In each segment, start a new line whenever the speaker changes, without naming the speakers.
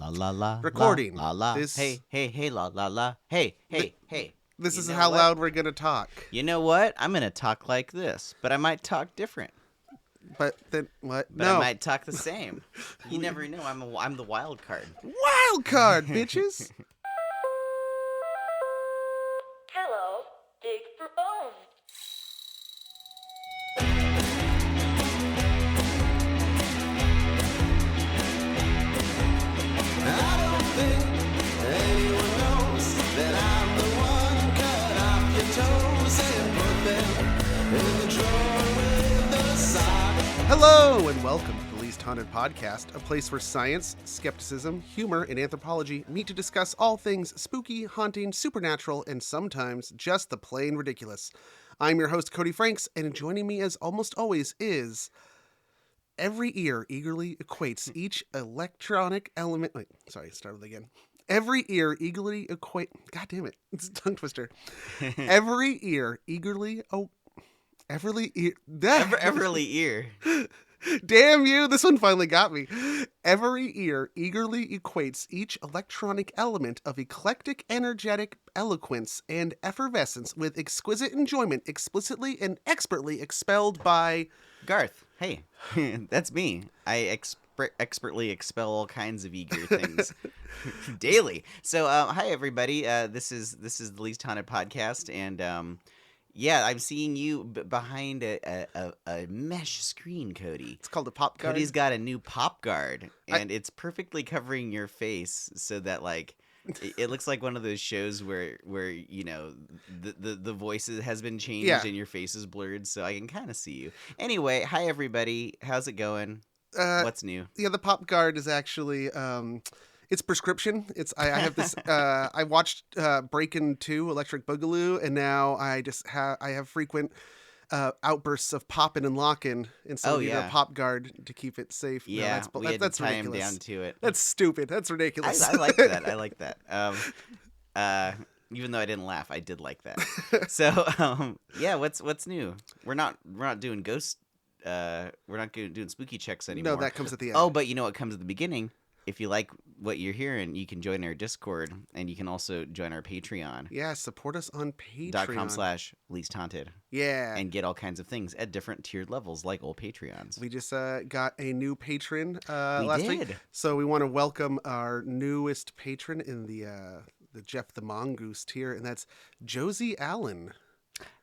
La la la.
Recording.
La la.
This-
Hey, hey, hey, la la la. Hey, hey, hey.
This
You
is
know
how
what?
loud we're gonna talk.
You know what? I'm gonna talk like this, but I might talk different.
But then what?
But
No.
I might talk the same. You never know. I'm the wild card.
Wild card, bitches.
Hello, dig for bones.
Hello and welcome to the Least Haunted Podcast, a place where science, skepticism, humor, and anthropology meet to discuss all things spooky, haunting, supernatural, and sometimes just the plain ridiculous. I'm your host, Cody Franks, and joining me as almost always is... Every ear eagerly equates each electronic element... Wait, sorry, start with it again. Every ear eagerly equate... God damn it, it's a tongue twister. Every ear eagerly... Everly ear...
Everly ear.
Damn you, this one finally got me. Every ear eagerly equates each electronic element of eclectic, energetic eloquence and effervescence with exquisite enjoyment explicitly and expertly expelled by...
Garth. Hey, that's me. I expertly expel all kinds of eager things daily. So, hi everybody. This is the Least Haunted Podcast, and yeah, I'm seeing you behind a mesh screen, Cody.
It's called a pop guard.
Cody's got a new pop guard, and it's perfectly covering your face so that like it looks like one of those shows where you know the voices has been changed and your face is blurred, so I can kind of see you. Anyway, hi everybody. How's it going? What's new?
Yeah, the pop guard is actually it's prescription. I have this. I watched Breakin' 2, Electric Boogaloo, and now I have frequent outbursts of popping and locking, and so I need a pop guard to keep it safe.
Yeah,
no,
we had
that's
to tie
ridiculous.
him down to it.
That's stupid. That's ridiculous.
I like that. I like that. Even though I didn't laugh, I did like that. So, yeah, what's new? We're not doing ghost. We're not doing spooky checks anymore.
No, that comes at the end.
Oh, but you know what comes at the beginning? If you like what you're hearing, you can join our Discord, and you can also join our Patreon.
Yeah, support us on Patreon.
.com/leasthaunted.
Yeah.
And get all kinds of things at different tiered levels, like old Patreons.
We just got a new patron last week.
did.
So we want to welcome our newest patron in the Jeff the Mongoose tier, and that's Josie Allen.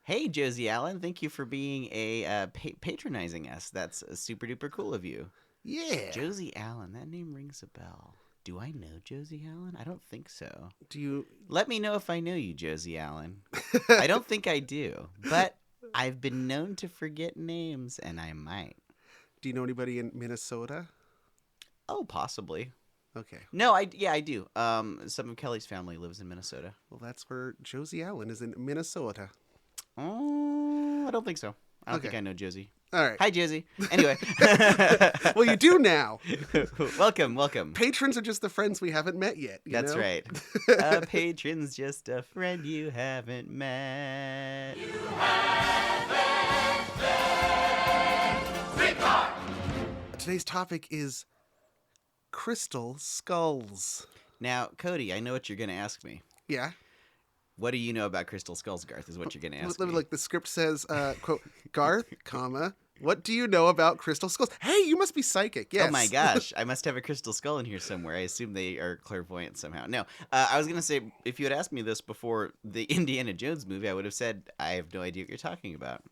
Hey, Josie Allen. Thank you for being a patronizing us. That's super duper cool of you.
Yeah.
Josie Allen. That name rings a bell. Do I know Josie Allen? I don't think so.
Do you?
Let me know if I know you, Josie Allen. I don't think I do, but I've been known to forget names, and I might.
Do you know anybody in Minnesota?
Oh, possibly.
Okay.
No, I do. Some of Kelly's family lives in Minnesota.
Well, that's where Josie Allen is, in Minnesota.
Oh, I don't think so. I don't think I know Josie.
All right.
Hi, Josie. Anyway.
Well, you do now.
Welcome.
Patrons are just the friends we haven't met yet.
That's
know?
right. A patron's just a friend you haven't met.
Today's topic is crystal skulls.
Now, Cody, I know what you're going to ask me.
Yeah.
What do you know about crystal skulls, Garth, is what you're going to ask me.
Like the script says, quote, Garth, comma, what do you know about crystal skulls? Hey, you must be psychic. Yes.
Oh my gosh, I must have a crystal skull in here somewhere. I assume they are clairvoyant somehow. No, I was going to say, if you had asked me this before the Indiana Jones movie, I would have said, I have no idea what you're talking about.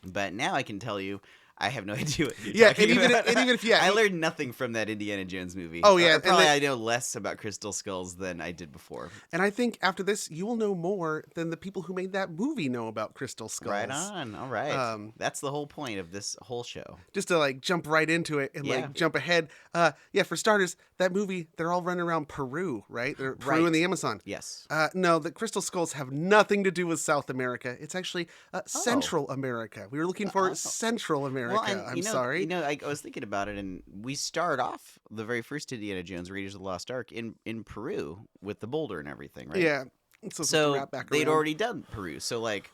But now I can tell you, I have no idea what you're talking about.
And even if,
I learned nothing from that Indiana Jones movie.
Oh, yeah.
Probably I know less about crystal skulls than I did before.
And I think after this, you will know more than the people who made that movie know about crystal skulls.
Right on. All right. That's the whole point of this whole show.
Just to like jump right into it and jump ahead. For starters, that movie, they're all running around Peru, right? They're Peru and the Amazon.
Yes.
No, the crystal skulls have nothing to do with South America. It's actually Central America. We were looking for Central America.
Well,
I'm sorry.
You know, I was thinking about it, and we start off the very first Indiana Jones, Raiders of the Lost Ark, in Peru with the boulder and everything, right?
Yeah.
So they'd already done Peru. So, like,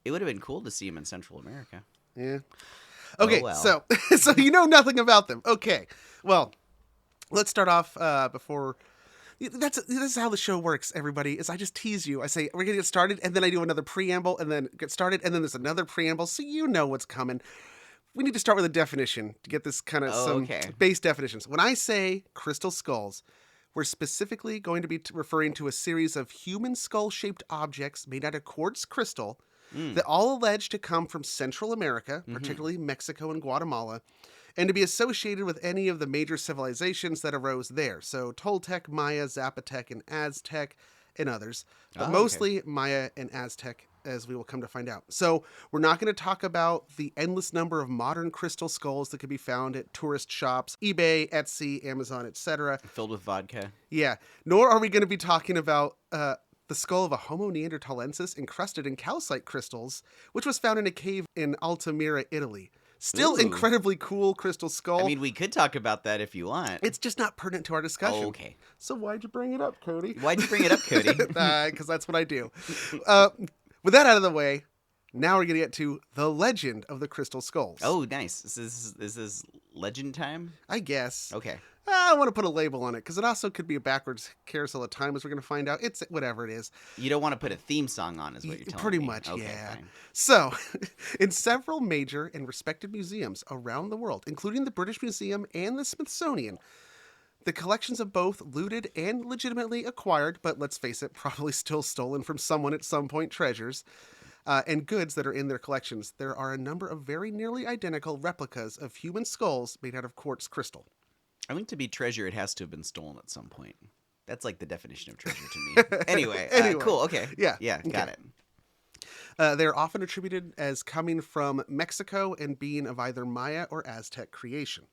it would have been cool to see them in Central America.
Yeah. Okay,
well.
so you know nothing about them. Okay. Well, let's start off before. This is how the show works, everybody, is I just tease you. I say, we're going to get started, and then I do another preamble, and then get started, and then there's another preamble, so you know what's coming. We need to start with a definition to get this kind of some
okay.
base definitions. When I say crystal skulls, we're specifically going to be referring to a series of human skull-shaped objects made out of quartz crystal that all allege to come from Central America, particularly Mexico and Guatemala, and to be associated with any of the major civilizations that arose there. So Toltec, Maya, Zapotec, and Aztec, and others. But mostly Maya and Aztec, as we will come to find out. So we're not going to talk about the endless number of modern crystal skulls that can be found at tourist shops, eBay, Etsy, Amazon, etc.
Filled with vodka.
Yeah. Nor are we going to be talking about the skull of a Homo neanderthalensis encrusted in calcite crystals, which was found in a cave in Altamira, Italy. Still incredibly cool crystal skull.
I mean, we could talk about that if you want.
It's just not pertinent to our discussion.
Oh, okay.
So why'd you bring it up, Cody?
Why'd you bring it up, Cody?
Because that's what I do. With that out of the way, now we're going to get to the legend of the crystal skulls.
Oh, nice. This is legend time?
I guess.
Okay.
I want to put a label on it because it also could be a backwards carousel of time, as we're going to find out. It's whatever it is.
You don't want to put a theme song on, is what you're telling
Pretty
me.
much,
Okay,
yeah.
fine.
So, in several major and respected museums around the world, including the British Museum and the Smithsonian, the collections of both looted and legitimately acquired, but let's face it, probably still stolen from someone at some point, treasures, and goods that are in their collections, there are a number of very nearly identical replicas of human skulls made out of quartz crystal.
I think to be treasure, it has to have been stolen at some point. That's like the definition of treasure to me. Anyway, cool. Okay.
Yeah.
Got it.
They're often attributed as coming from Mexico and being of either Maya or Aztec creation.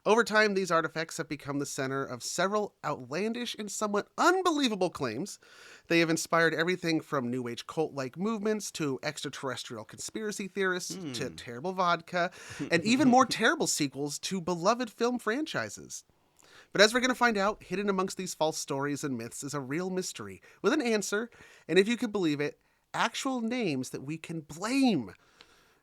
Over time, these artifacts have become the center of several outlandish and somewhat unbelievable claims. They have inspired everything from New Age cult-like movements to extraterrestrial conspiracy theorists to terrible vodka, and even more terrible sequels to beloved film franchises. But as we're going to find out, hidden amongst these false stories and myths is a real mystery with an answer, and if you could believe it, actual names that we can blame.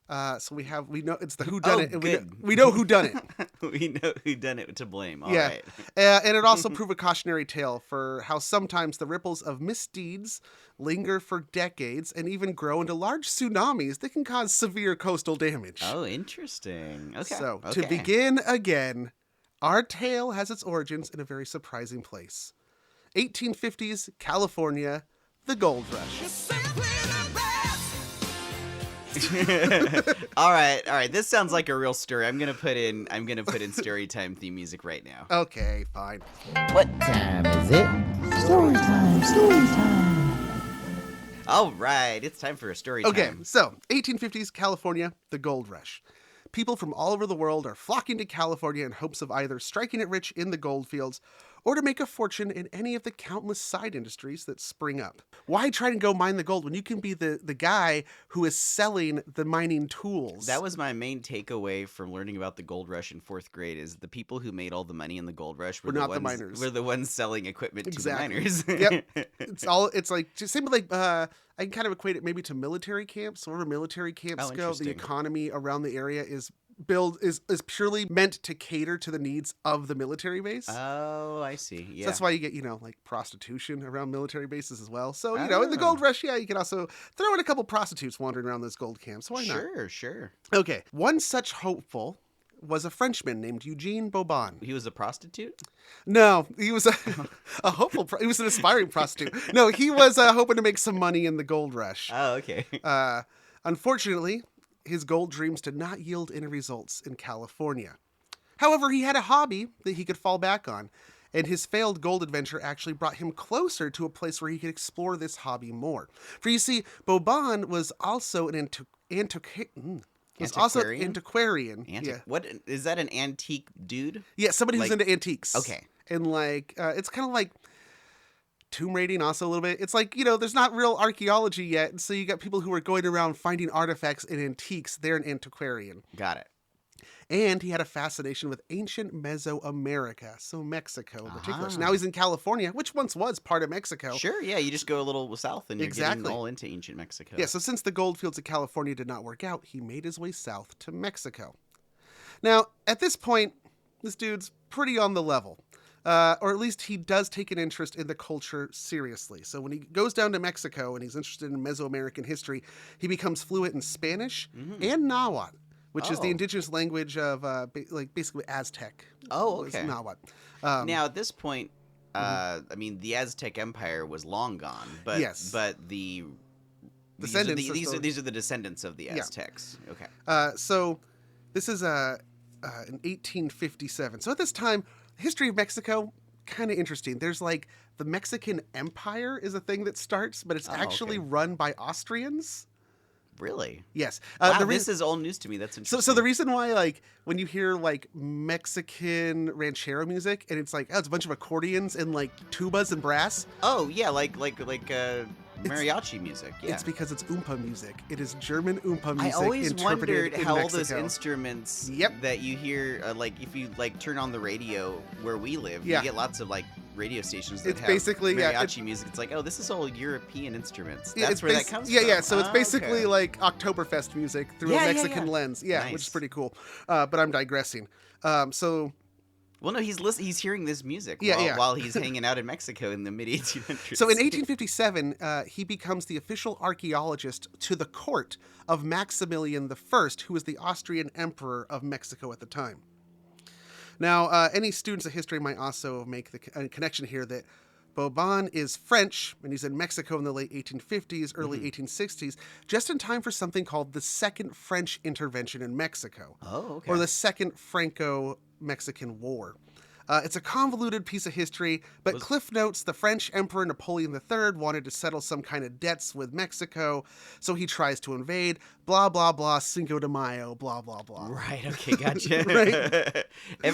So we know it's the whodunit.
Oh,
and we know who done it.
We know who done it to blame. All
Yeah.
right.
And it also proved a cautionary tale for how sometimes the ripples of misdeeds linger for decades and even grow into large tsunamis that can cause severe coastal damage.
Oh, interesting. Okay.
So,
okay.
to begin again, our tale has its origins in a very surprising place. 1850s California, the gold rush.
all right. This sounds like a real story. I'm gonna put in story time theme music right now.
Okay, fine.
What time is it? Story time, story time.
All right, it's time for a story time.
Okay, so 1850s California, the gold rush. People from all over the world are flocking to California in hopes of either striking it rich in the gold fields or to make a fortune in any of the countless side industries that spring up. Why try to go mine the gold when you can be the guy who is selling the mining tools?
That was my main takeaway from learning about the gold rush in 4th grade is the people who made all the money in the gold rush were
not the miners.
Were the ones selling equipment
Exactly.
to the miners.
Yep. It's like just same with like I can kind of equate it maybe to military camps. Wherever military camps go, the
interesting.
economy around the area is purely meant to cater to the needs of the military base.
Oh, I see. Yeah.
So that's why you get, like prostitution around military bases as well. So, in the gold rush, you can also throw in a couple prostitutes wandering around those gold camps. Why not?
Sure.
Okay. One such hopeful was a Frenchman named Eugene Bobon.
He was a prostitute?
No, he was a hopeful, he was an aspiring prostitute. No, he was hoping to make some money in the gold rush.
Oh, okay.
Unfortunately, his gold dreams did not yield any results in California. However, he had a hobby that he could fall back on, and his failed gold adventure actually brought him closer to a place where he could explore this hobby more. For you see, Bobon was also an antiquarian. Yeah.
What is that? An antique dude?
Yeah, somebody who's
Like-
into antiques.
Okay.
And it's kind of like tomb raiding also a little bit. It's like, there's not real archaeology yet. And so you got people who are going around finding artifacts and antiques. They're an antiquarian.
Got it.
And he had a fascination with ancient Mesoamerica, so Mexico in particular. So now he's in California, which once was part of Mexico.
Sure, yeah, you just go a little south and you're
Exactly.
getting all into ancient Mexico.
Yeah, so since the gold fields of California did not work out, he made his way south to Mexico. Now, at this point, This dude's pretty on the level. Or at least he does take an interest in the culture seriously. So when he goes down to Mexico and he's interested in Mesoamerican history, he becomes fluent in Spanish and Nahuatl, which is the indigenous language of basically Aztec.
Oh, okay.
Nahuatl.
Now at this point, I mean, the Aztec Empire was long gone, but
Yes.
but the
Descendants are
these are the descendants of the Aztecs. Okay.
So this is in 1857. So at this time, history of Mexico, kind of interesting. There's like the Mexican Empire is a thing that starts, but it's actually run by Austrians.
Really?
Yes.
Wow, this is all news to me. That's interesting.
So the reason why, like, when you hear like Mexican ranchero music and it's like, oh, it's a bunch of accordions and like tubas and brass.
Oh yeah, like mariachi music. Yeah.
It's because it's oompa music. It is German oompa music.
I always
interpreted
wondered
in
how all
Mexico.
those instruments that you hear, like if you like turn on the radio where we live, you get lots of like radio stations that
it's
have
basically
mariachi music. It's like, oh, this is all European instruments.
Yeah,
That's where that comes from.
Yeah. So it's basically like Oktoberfest music through a Mexican lens. Yeah,
Nice.
which is pretty cool. But I'm digressing.
Well, no, he's hearing this music while he's hanging out in Mexico in the mid-1800s.
So in 1857, he becomes the official archaeologist to the court of Maximilian I, who was the Austrian emperor of Mexico at the time. Now, any students of history might also make the connection here that Vauban is French, and he's in Mexico in the late 1850s, early 1860s, just in time for something called the Second French Intervention in Mexico.
Oh, okay.
Or the Second Franco-Mexican War. It's a convoluted piece of history, but Cliff notes the French Emperor Napoleon III wanted to settle some kind of debts with Mexico, so he tries to invade, blah, blah, blah, Cinco de Mayo, blah, blah, blah.
Right, okay, gotcha.
Right?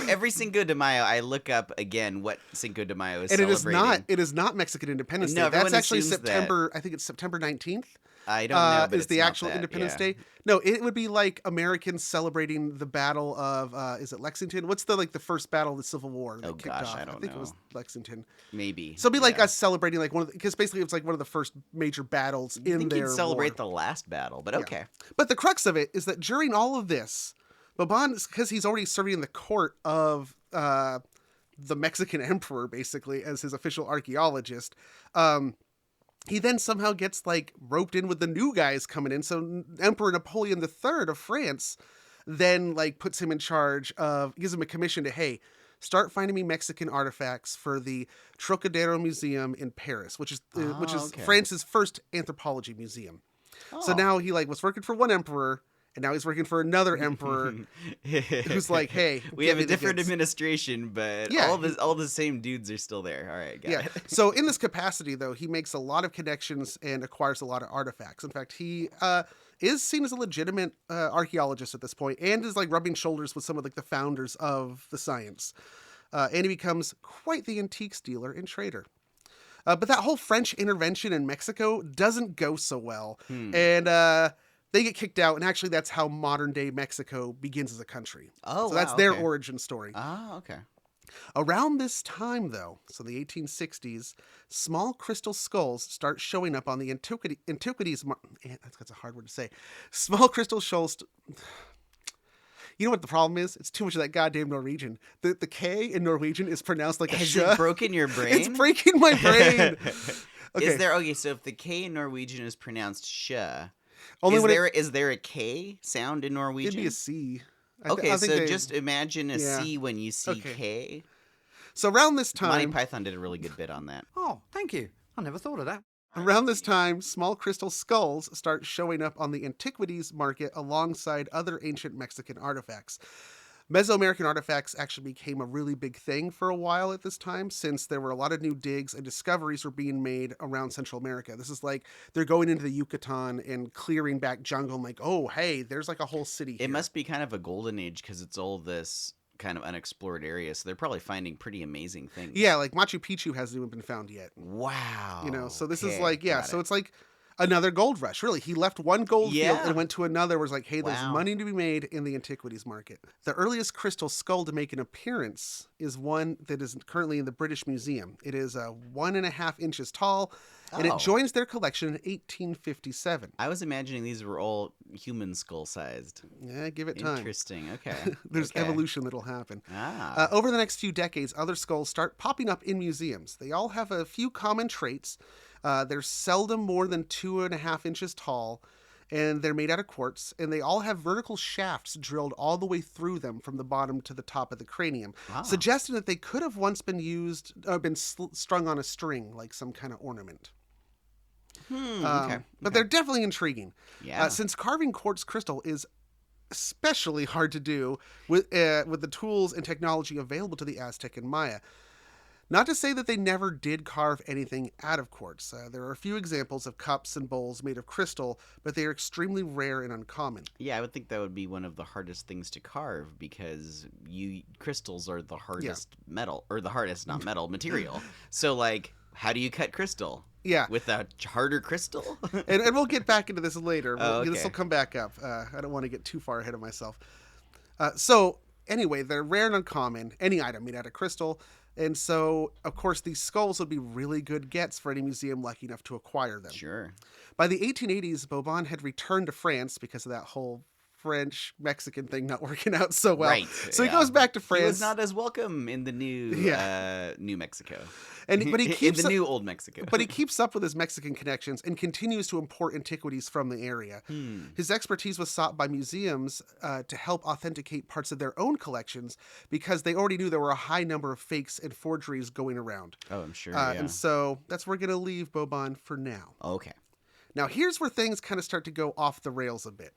Every Cinco de Mayo, I look up again what Cinco de Mayo is
and
celebrating.
it is not Mexican Independence
No,
Day. That's
everyone
actually
assumes
September, I think it's September 19th.
I don't know, but
is
it's
the
not
actual
that,
Independence
yeah.
Day. No, it would be like Americans celebrating the battle of, is it Lexington? What's the first battle of the Civil War that
Oh,
kicked
gosh,
off?
I don't
think
know.
it was Lexington.
Maybe.
So it'd be like
yeah.
us celebrating like because basically it's like one of the first major battles
I
in
think
their
you'd celebrate
war.
the last battle, but okay.
But the crux of it is that during all of this, Vauban, because he's already serving in the court of the Mexican emperor, basically, as his official archaeologist, he then somehow gets like roped in with the new guys coming in. So Emperor Napoleon III of France then like puts him in charge of, gives him a commission to, hey, start finding me Mexican artifacts for the Trocadero Museum in Paris, which is
okay.
France's first anthropology museum. So
Oh.
now he like was working for one emperor, and now he's working for another emperor who's like, hey,
we
get
have
me
a
the
different
goods.
administration, but
Yeah.
all the same dudes are still there. All right, got
Yeah.
it.
So in this capacity, though, he makes a lot of connections and acquires a lot of artifacts. In fact, he is seen as a legitimate archaeologist at this point, and is like rubbing shoulders with some of like the founders of the science. And he becomes quite the antiques dealer and trader. But that whole French intervention in Mexico doesn't go so well. And they get kicked out. And actually, that's how modern day Mexico begins as a country.
Oh,
so that's
wow,
their
okay.
origin story.
Ah, okay.
Around this time, though, so the 1860s, small crystal skulls start showing up on the antiquities. That's a hard word to say. Small crystal skulls. You know what the problem is? It's too much of that goddamn Norwegian. The K in Norwegian is pronounced like a
Has
sh.
it broken your brain?
It's breaking my brain. Okay.
So if the K in Norwegian is pronounced sh,
Only when
is there a K sound in Norwegian?
it'd be a C.
Okay, so just imagine a
Yeah.
C when you see
Okay.
K.
So around this
Monty
time,
Python did a really good bit on that.
Oh, thank you. I never thought of that.
small crystal skulls start showing up on the antiquities market alongside other ancient Mexican artifacts. Mesoamerican artifacts actually became a really big thing for a while at this time, since there were a lot of new digs and discoveries were being made around Central America. This is like they're going into the Yucatan and clearing back jungle and like, oh, hey, there's like a whole city here.
It must be kind of a golden age because it's all this kind of unexplored area, so they're probably finding pretty amazing things.
Yeah, like Machu Picchu hasn't even been found yet.
Wow.
You know, so this is
Okay,
like, yeah,
got
so
it.
it's like Another gold rush, really. He left one gold field
Yeah.
and went to another where it's like, hey, there's
Wow.
money to be made in the antiquities market. The earliest crystal skull to make an appearance is one that is currently in the British Museum. It is 1.5 inches tall, and it
Oh.
joins their collection in 1857.
I was imagining these were all human skull sized.
Yeah, give it time.
Interesting. Okay.
There's
Okay.
evolution that'll happen.
Ah.
Over the next few decades, other skulls start popping up in museums. They all have a few common traits. They're seldom more than 2.5 inches tall, and they're made out of quartz, and they all have vertical shafts drilled all the way through them from the bottom to the top of the cranium,
Ah.
suggesting that they could have once been strung on a string, like some kind of ornament.
Okay.
But they're definitely intriguing.
Yeah.
Since carving quartz crystal is especially hard to do with the tools and technology available to the Aztec and Maya. Not to say that they never did carve anything out of quartz. There are a few examples of cups and bowls made of crystal, but they are extremely rare and uncommon.
Yeah, I would think that would be one of the hardest things to carve because crystals are the hardest metal, or the hardest, not metal, material. So, like, how do you cut crystal?
Yeah.
With a harder crystal?
And we'll get back into this later.
Oh, okay.
This will come back up. I don't want to get too far ahead of myself. So, anyway, they're rare and uncommon. Any item made out of crystal. And so, of course, these skulls would be really good gets for any museum lucky enough to acquire them.
Sure.
By the 1880s, Bourbon had returned to France because of that whole French-Mexican thing not working out so well.
Right.
So he
yeah.
goes back to France.
He was not as welcome in the new New Mexico.
But he keeps
in the new old Mexico.
But he keeps up with his Mexican connections and continues to import antiquities from the area. His expertise was sought by museums to help authenticate parts of their own collections because they already knew there were a high number of fakes and forgeries going around.
Oh, I'm sure. Yeah.
And so that's where we're going to leave Bourbon for now.
Okay.
Now, here's where things kind of start to go off the rails a bit.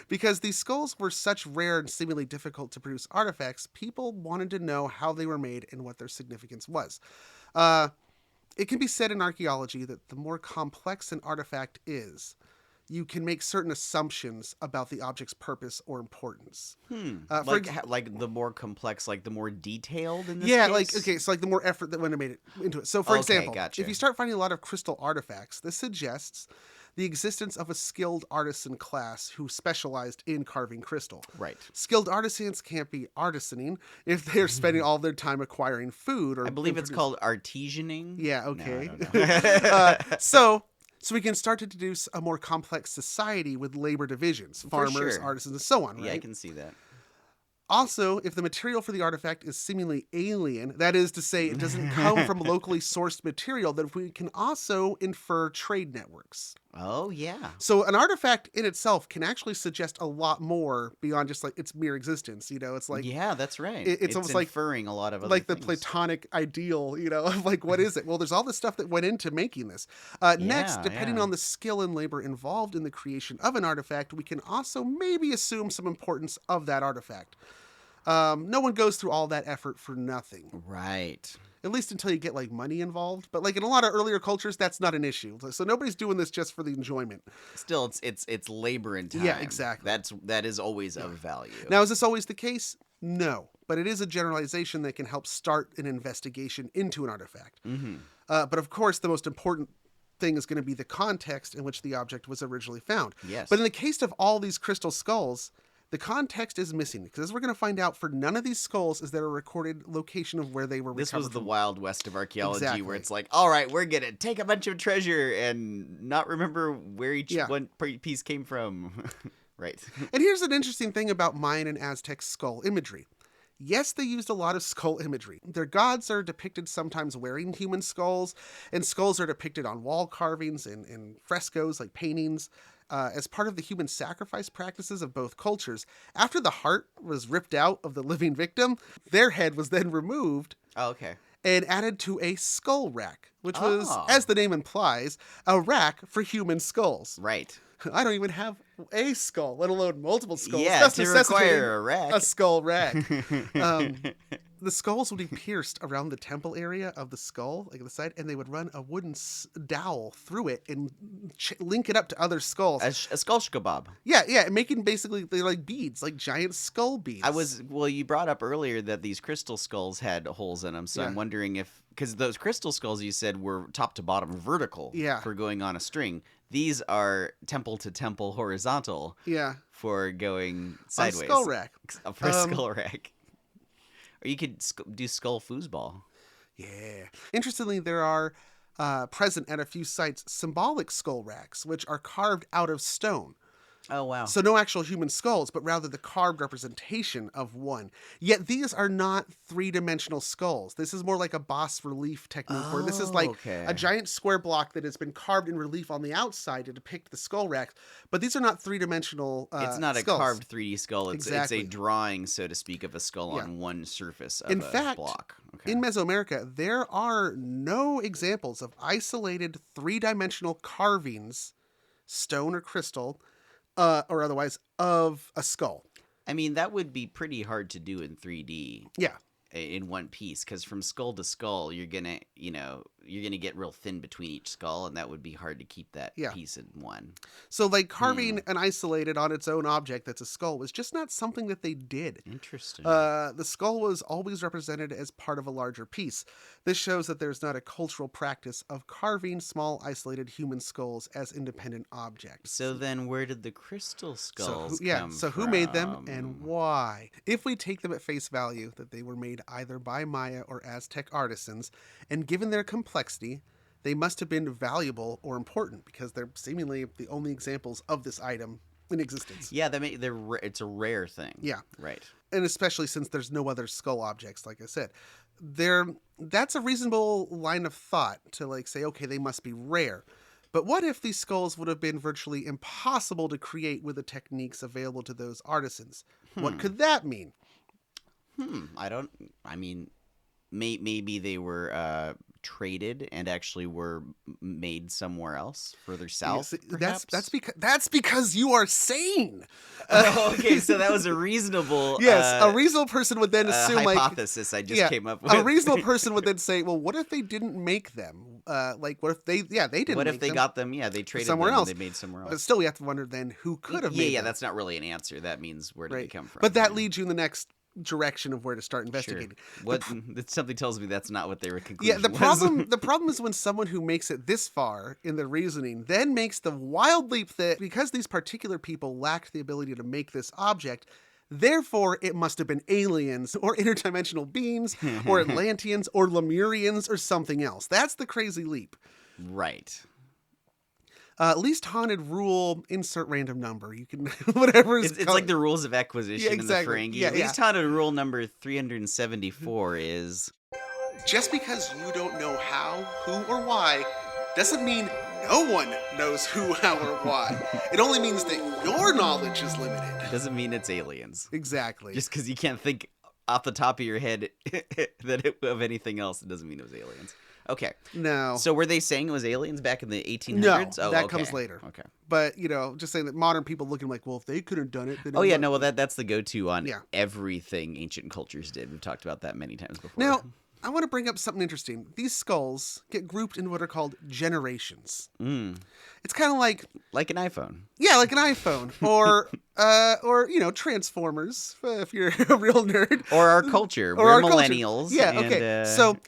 Because these skulls were such rare and seemingly difficult to produce artifacts, people wanted to know how they were made and what their significance was. It can be said in archaeology that the more complex an artifact is, you can make certain assumptions about the object's purpose or importance.
Like the more complex, like the more detailed in this
Yeah,
case?
so the more effort that went into it. So, for
Okay,
example,
gotcha.
if you start finding a lot of crystal artifacts, this suggests the existence of a skilled artisan class who specialized in carving crystal.
Right.
Skilled artisans can't be artisaning if they're spending all their time acquiring food. Or
I believe it's called artisaning.
Yeah,
No,
okay.
I don't know.
So we can start to deduce a more complex society with labor divisions, farmers,
sure.
artisans, and so on, right?
Yeah, I can see that.
Also, if the material for the artifact is seemingly alien, that is to say it doesn't come from locally sourced material, then we can also infer trade networks.
Oh, yeah.
So an artifact in itself can actually suggest a lot more beyond just like its mere existence. You know, it's like
Yeah, that's right.
it's almost like
inferring a lot of other
like the
things.
platonic ideal, you know, of like, what is it? Well, there's all this stuff that went into making this. Next, depending
yeah.
on the skill and labor involved in the creation of an artifact, we can also maybe assume some importance of that artifact. No one goes through all that effort for nothing.
Right.
At least until you get like money involved. But like in a lot of earlier cultures, that's not an issue. So nobody's doing this just for the enjoyment.
Still, it's labor and time.
Yeah, exactly.
That is always of value.
Now, is this always the case? No. But it is a generalization that can help start an investigation into an artifact.
Mm-hmm.
But of course, the most important thing is going to be the context in which the object was originally found.
Yes.
But in the case of all these crystal skulls, the context is missing because as we're going to find out, for none of these skulls is there a recorded location of where they were recovered.
This was the
from.
Wild West of archaeology,
Exactly.
where it's like, all right, we're gonna take a bunch of treasure and not remember where each one piece came from. Right.
And here's an interesting thing about Mayan and Aztec skull imagery. Yes, they used a lot of skull imagery. Their gods are depicted sometimes wearing human skulls, and skulls are depicted on wall carvings and in frescoes, like paintings, as part of the human sacrifice practices of both cultures. After the heart was ripped out of the living victim, their head was then removed
Oh, okay.
and added to a skull rack, which was,
Oh.
as the name implies, a rack for human skulls.
Right.
I don't even have a skull, let alone multiple skulls.
Yeah,
Thus
to
necessitating
require a rack.
a skull rack. The skulls would be pierced around the temple area of the skull, like the side, and they would run a wooden dowel through it and link it up to other skulls.
A skull kebab.
Yeah, making basically they're like beads, like giant skull beads.
You brought up earlier that these crystal skulls had holes in them, so
Yeah.
I'm wondering if, because those crystal skulls you said were top to bottom vertical
Yeah.
for going on a string. These are temple to temple horizontal
Yeah.
for going sideways.
A skull rack.
For a skull rack. Or you could do skull foosball.
Yeah. Interestingly, there are present at a few sites symbolic skull racks, which are carved out of stone.
Oh, wow.
So no actual human skulls, but rather the carved representation of one. Yet these are not three-dimensional skulls. This is more like a bas relief technique, where this is like a giant square block that has been carved in relief on the outside to depict the skull racks. But these are not three-dimensional
It's not
skulls.
a carved 3D skull. It's
Exactly.
a drawing, so to speak, of a skull on one surface of
In
a
fact,
block. Okay.
in Mesoamerica, there are no examples of isolated three-dimensional carvings, stone or crystal, or otherwise, of a skull.
I mean, that would be pretty hard to do in 3D.
Yeah.
In one piece, because from skull to skull, you're gonna get real thin between each skull, and that would be hard to keep that piece in one.
So, like, carving an isolated on its own object that's a skull was just not something that they did.
Interesting.
The skull was always represented as part of a larger piece. This shows that there's not a cultural practice of carving small, isolated human skulls as independent objects.
So then, where did the crystal skulls come
So
from?
who made them and why? If we take them at face value, that they were made either by Maya or Aztec artisans, and given their complexity, they must have been valuable or important, because they're seemingly the only examples of this item in existence.
Yeah, it's a rare thing.
Yeah.
Right.
And especially since there's no other skull objects, like I said. That's a reasonable line of thought to, like, say, okay, they must be rare. But what if these skulls would have been virtually impossible to create with the techniques available to those artisans? What could that mean?
Maybe they were traded and actually were made somewhere else, further south.
That's because you are sane.
Okay, so that was a reasonable.
Yes, a reasonable person would then assume
hypothesis I just came up with.
A reasonable person would then say, well, what if they didn't make them? What if they didn't?
What if
make
they
them
got them? Yeah, they traded
somewhere
them
else.
And they made somewhere else.
But still, we have to wonder then who could have made them.
That's not really an answer. That means where did they come from?
But that leads you in the next direction of where to start investigating.
Sure. Something tells me that's not what they were concluding.
Yeah, the problem is when someone who makes it this far in their reasoning then makes the wild leap that because these particular people lacked the ability to make this object, therefore it must have been aliens or interdimensional beings or Atlanteans or Lemurians or something else. That's the crazy leap.
Right.
Least haunted rule, insert random number. You can, whatever is
It's like the rules of acquisition in the Ferengi.
Yeah,
least haunted rule number 374 is...
Just because you don't know how, who, or why, doesn't mean no one knows who, how, or why. It only means that your knowledge is limited.
Doesn't mean it's aliens.
Exactly.
Just because you can't think off the top of your head of anything else, it doesn't mean it was aliens. Okay.
No.
So were they saying it was aliens back in the 1800s?
No, that comes later.
Okay.
But, just saying that modern people looking like, well, if they could have done it, then...
Oh, yeah, no, well, that's the go-to on everything ancient cultures did. We've talked about that many times before.
Now, I want to bring up something interesting. These skulls get grouped into what are called generations. It's kind of like...
Like an iPhone.
Yeah, like an iPhone. Or Transformers, if you're a real nerd.
Or our culture.
Or
We're
our
millennials.
Culture. Yeah, okay. So...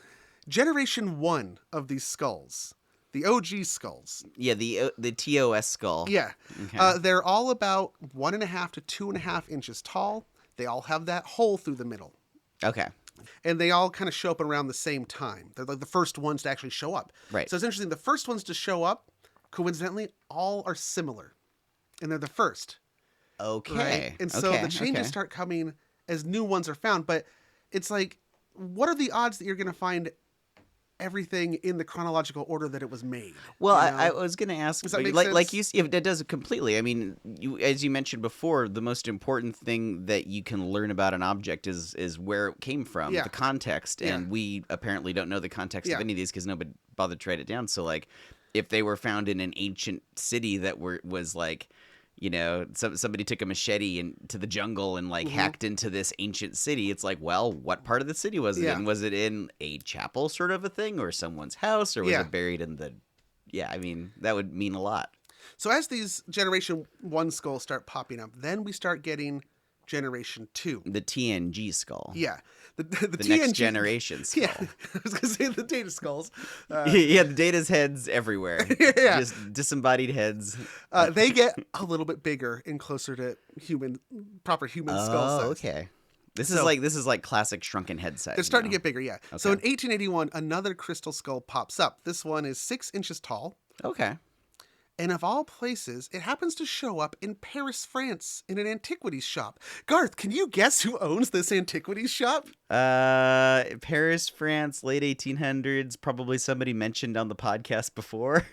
Generation 1 of these skulls, the OG skulls.
Yeah, the TOS skull.
Yeah.
Okay.
They're all about 1.5 to 2.5 inches tall. They all have that hole through the middle.
Okay.
And they all kind of show up around the same time. They're like the first ones to actually show up.
Right.
So it's interesting. The first ones to show up, coincidentally, all are similar. And they're the first.
Okay.
Right? And so the changes start coming as new ones are found. But it's like, what are the odds that you're going to find everything in the chronological order that it was made?
Well, I was going to ask,
does that make
like
sense?
you, that does it completely. I mean, as you mentioned before, the most important thing that you can learn about an object is where it came from, the context, and we apparently don't know the context of any of these because nobody bothered to write it down. So, like, if they were found in an ancient city that was like, somebody took a machete to the jungle and hacked into this ancient city. It's like, well, what part of the city was it in? Was it in a chapel sort of a thing or someone's house, or was it buried in the... Yeah, I mean, that would mean a lot.
So as these Generation 1 skulls start popping up, then we start getting Generation 2.
The TNG skull.
Yeah. The
The
TNG,
next generation skull.
Yeah. I was going to say the Data skulls.
Yeah, the Data's heads everywhere.
Yeah.
Just disembodied heads.
They get a little bit bigger and closer to proper human skull size.
Oh, okay. This
So-
is like classic shrunken head size.
They're starting to
you
get bigger, yeah.
Okay.
So in 1881, another crystal skull pops up. This one is 6 inches tall.
know? Okay.
And of all places, it happens to show up in Paris, France, in an antiquities shop. Garth, can you guess who owns this antiquities shop?
Paris, France, late 1800s. Probably somebody mentioned on the podcast before.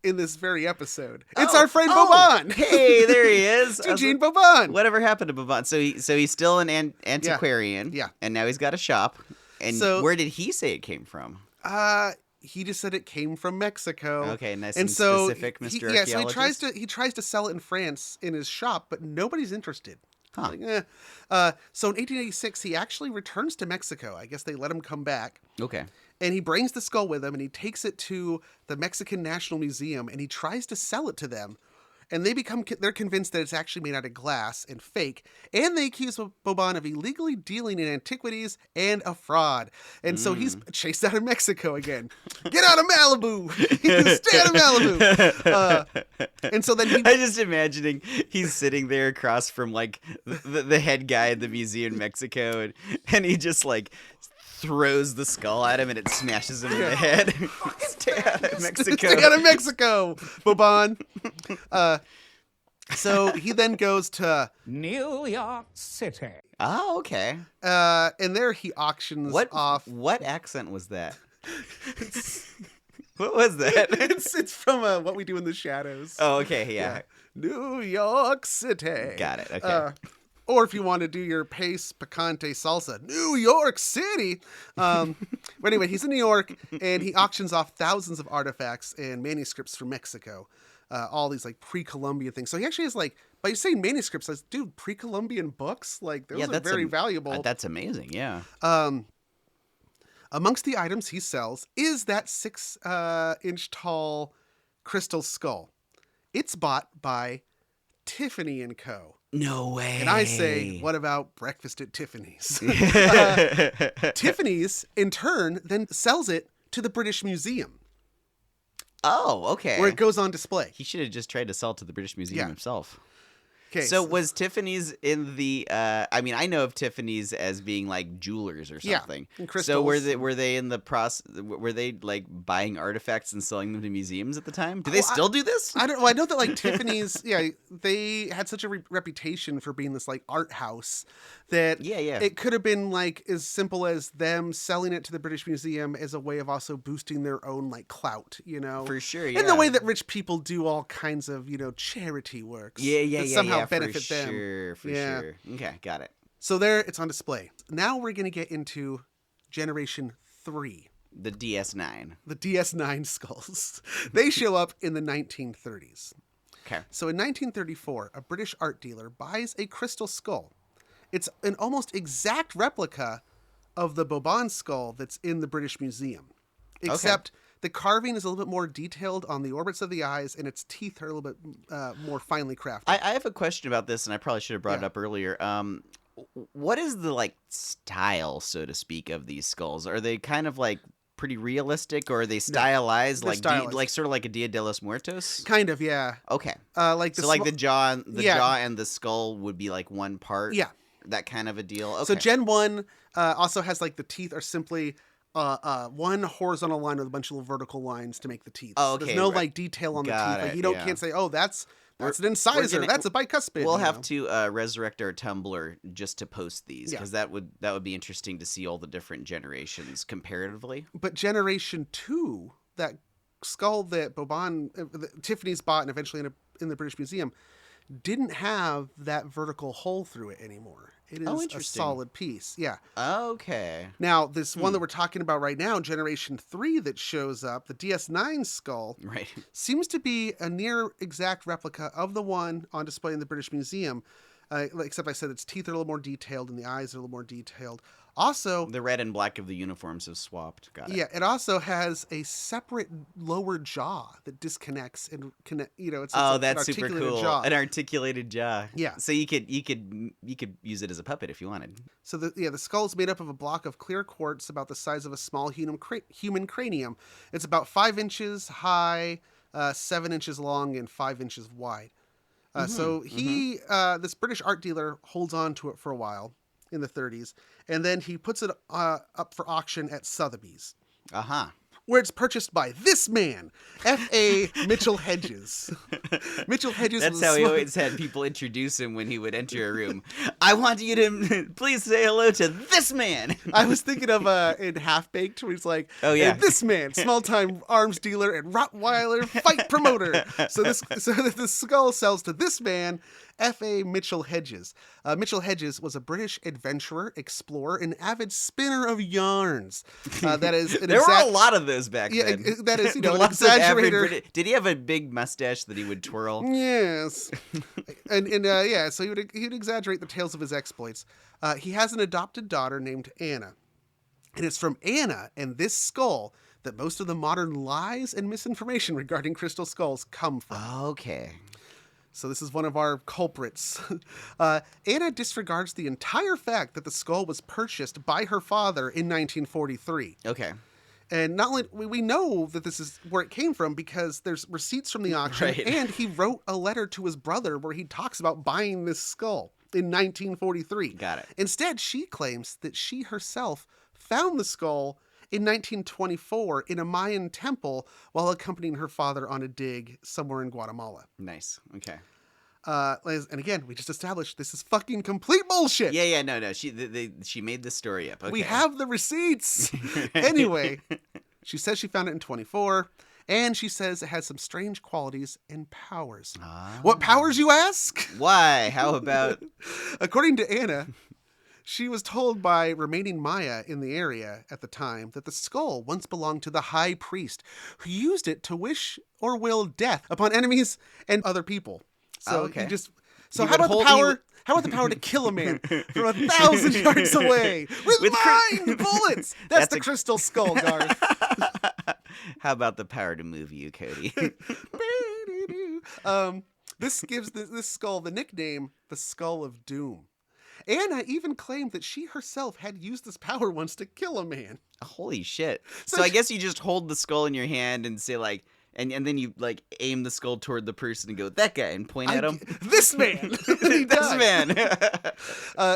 In this very episode. It's
Oh,
our friend
oh,
Boban!
Hey, there he is.
It's Eugene Boban!
Whatever happened to Boban? So he's still an antiquarian.
Yeah.
And now he's got a shop. And
So-
where did he say it came from?
He just said it came from Mexico.
Okay, nice
And
and
so,
specific, Mr.
so
Archaeologist.
he tries to sell it in France in his shop, but nobody's interested.
Huh.
Like, so in 1886, he actually returns to Mexico. I guess they let him come back.
Okay.
And he brings the skull with him, and he takes it to the Mexican National Museum, and he tries to sell it to them. And they're convinced that it's actually made out of glass and fake. And they accuse Boban of illegally dealing in antiquities and a fraud. And so he's chased out of Mexico again. Get out of Malibu! Stay out of Malibu! And so then
I'm just imagining he's sitting there across from like the head guy at the museum in Mexico, and he just like throws the skull at him and it smashes him in the head. Stay out of Mexico.
Stay out of Mexico, Boban. So he then goes to,
New York City.
Oh, okay.
and there he auctions off.
What accent was that? What was that?
It's from What We Do in the Shadows.
Oh, okay, yeah.
New York City.
Got it. Okay.
Or if you want to do your pace picante salsa, New York City. But anyway, he's in New York and he auctions off thousands of artifacts and manuscripts from Mexico. All these like pre-Columbian things. So he actually has like, by saying manuscripts, like, dude, pre-Columbian books, like those are very valuable.
That's amazing. Yeah.
Amongst the items he sells is that 6-inch tall crystal skull. It's bought by Tiffany & Co.
No way.
And I say, what about breakfast at Tiffany's? Tiffany's, in turn, then sells it to the British Museum,
Oh, okay.
where it goes on display.
He should have just tried to sell it to the British Museum
Yeah.
himself.
Okay,
So was Tiffany's in the? I mean, I know of Tiffany's as being like jewelers or
Yeah,
something.
and
So were
crystals.
they in the process? Were they like buying artifacts and selling them to museums at the time? Do they still do this?
I don't. Well, I know that like Tiffany's, yeah, they had such a reputation for being this like art house that
Yeah.
it could have been like as simple as them selling it to the British Museum as a way of also boosting their own like clout, you know,
For sure.
in the way that rich people do all kinds of charity works. that somehow benefit
for
them.
Sure, for
Yeah.
sure. Okay, got it.
So there, it's on display. Now we're gonna get into Generation 3.
The DS9.
The DS9 skulls. They show up in the 1930s.
Okay.
So in 1934, a British art dealer buys a crystal skull. It's an almost exact replica of the Boban skull that's in the British Museum, except the carving is a little bit more detailed on the orbits of the eyes, and its teeth are a little bit more finely crafted.
I have a question about this, and I probably should have brought it
Yeah.
up earlier. What is the like style, so to speak, of these skulls? Are they kind of like pretty realistic, or are they stylized,
they're
like
stylized.
like sort of like a Dia de los Muertos?
Kind of, yeah.
Okay,
Like the
so like
sm-
the jaw,
Yeah.
jaw and the skull would be like one part.
Yeah.
that kind of a deal. Okay.
So Gen 1 also has like the teeth are simply one horizontal line with a bunch of little vertical lines to make the teeth.
Oh,
There's
okay,
no
right.
like detail on the
Got
teeth. Like
it,
you don't
yeah.
can't say, oh, that's an
We're
incisor,
gonna-
that's a bicuspid.
We'll
you
have
know?
to resurrect our Tumblr just to post these,
Yeah.
because that would be interesting to see all the different generations comparatively.
But Generation 2, that skull that that Tiffany's bought and eventually ended up in the British Museum, didn't have that vertical hole through it anymore. It is a
interesting.
solid piece. Yeah.
Okay.
Now, this one that we're talking about right now, Generation 3 that shows up, the DS9 skull,
Right.
seems to be a near exact replica of the one on display in the British Museum, except I said its teeth are a little more detailed and the eyes are a little more detailed. Also,
The red and black of the uniforms have swapped. Got it.
yeah, it also has a separate lower jaw that disconnects and connect. It's
Oh,
an
that's super
articulated
cool.
jaw.
An articulated jaw.
Yeah.
So you could use it as a puppet if you wanted.
So the skull is made up of a block of clear quartz about the size of a small human cranium. It's about 5 inches high, 7 inches long, and 5 inches wide. So this British art dealer holds on to it for a while in the 30s, and then he puts it up for auction at Sotheby's, where it's purchased by this man, F.A. Mitchell Hedges. Mitchell Hedges.
That's how he always had people introduce him when he would enter a room. I want you to please say hello to this man.
I was thinking of in Half Baked, where he's like,
oh yeah,
this man, small-time arms dealer and Rottweiler fight promoter. So the skull sells to this man, F.A. Mitchell Hedges. Mitchell Hedges was a British adventurer, explorer, and avid spinner of yarns. That is,
there were a lot of those back then.
That is, an
Lots of avid
exaggerator.
Did he have a big mustache that he would twirl?
Yes, so he would exaggerate the tales of his exploits. He has an adopted daughter named Anna, and it's from Anna and this skull that most of the modern lies and misinformation regarding crystal skulls come from.
Okay.
So this is one of our culprits. Anna disregards the entire fact that the skull was purchased by her father in 1943.
Okay.
And not only we know that this is where it came from because there's receipts from the auction,
Right.
and he wrote a letter to his brother where he talks about buying this skull in 1943.
Got it.
Instead, she claims that she herself found the skull in 1924 in a Mayan temple while accompanying her father on a dig somewhere in Guatemala.
Nice. Okay.
And again, we just established this is fucking complete bullshit.
Yeah. No. She made the story up. Okay.
We have the receipts. Anyway, she says she found it in 24, and she says it has some strange qualities and powers. What powers, you ask?
Why? How about?
According to Anna, she was told by remaining Maya in the area at the time that the skull once belonged to the high priest, who used it to wish or will death upon enemies and other people. So
okay.
How about the power to kill a man from 1,000 yards away with mind bullets? That's the crystal skull, Garth.
How about the power to move you, Cody?
This gives this skull the nickname the Skull of Doom. Anna even claimed that she herself had used this power once to kill a man.
Holy shit. So I guess you just hold the skull in your hand and say like, and then you like aim the skull toward the person and go, that guy, and point at him.
This man.
This man.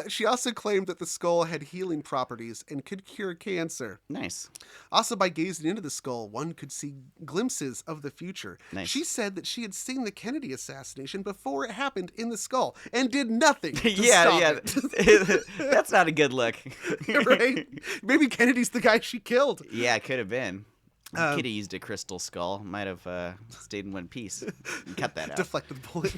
She also claimed that the skull had healing properties and could cure cancer.
Nice.
Also, by gazing into the skull, one could see glimpses of the future.
Nice.
She said that she had seen the Kennedy assassination before it happened in the skull and did nothing to
yeah.
stop
it. That's not a good look.
Right? Maybe Kennedy's the guy she killed.
Yeah, it could have been. Could have used a crystal skull. Might have stayed in one piece. Cut that out.
Deflected the bullet.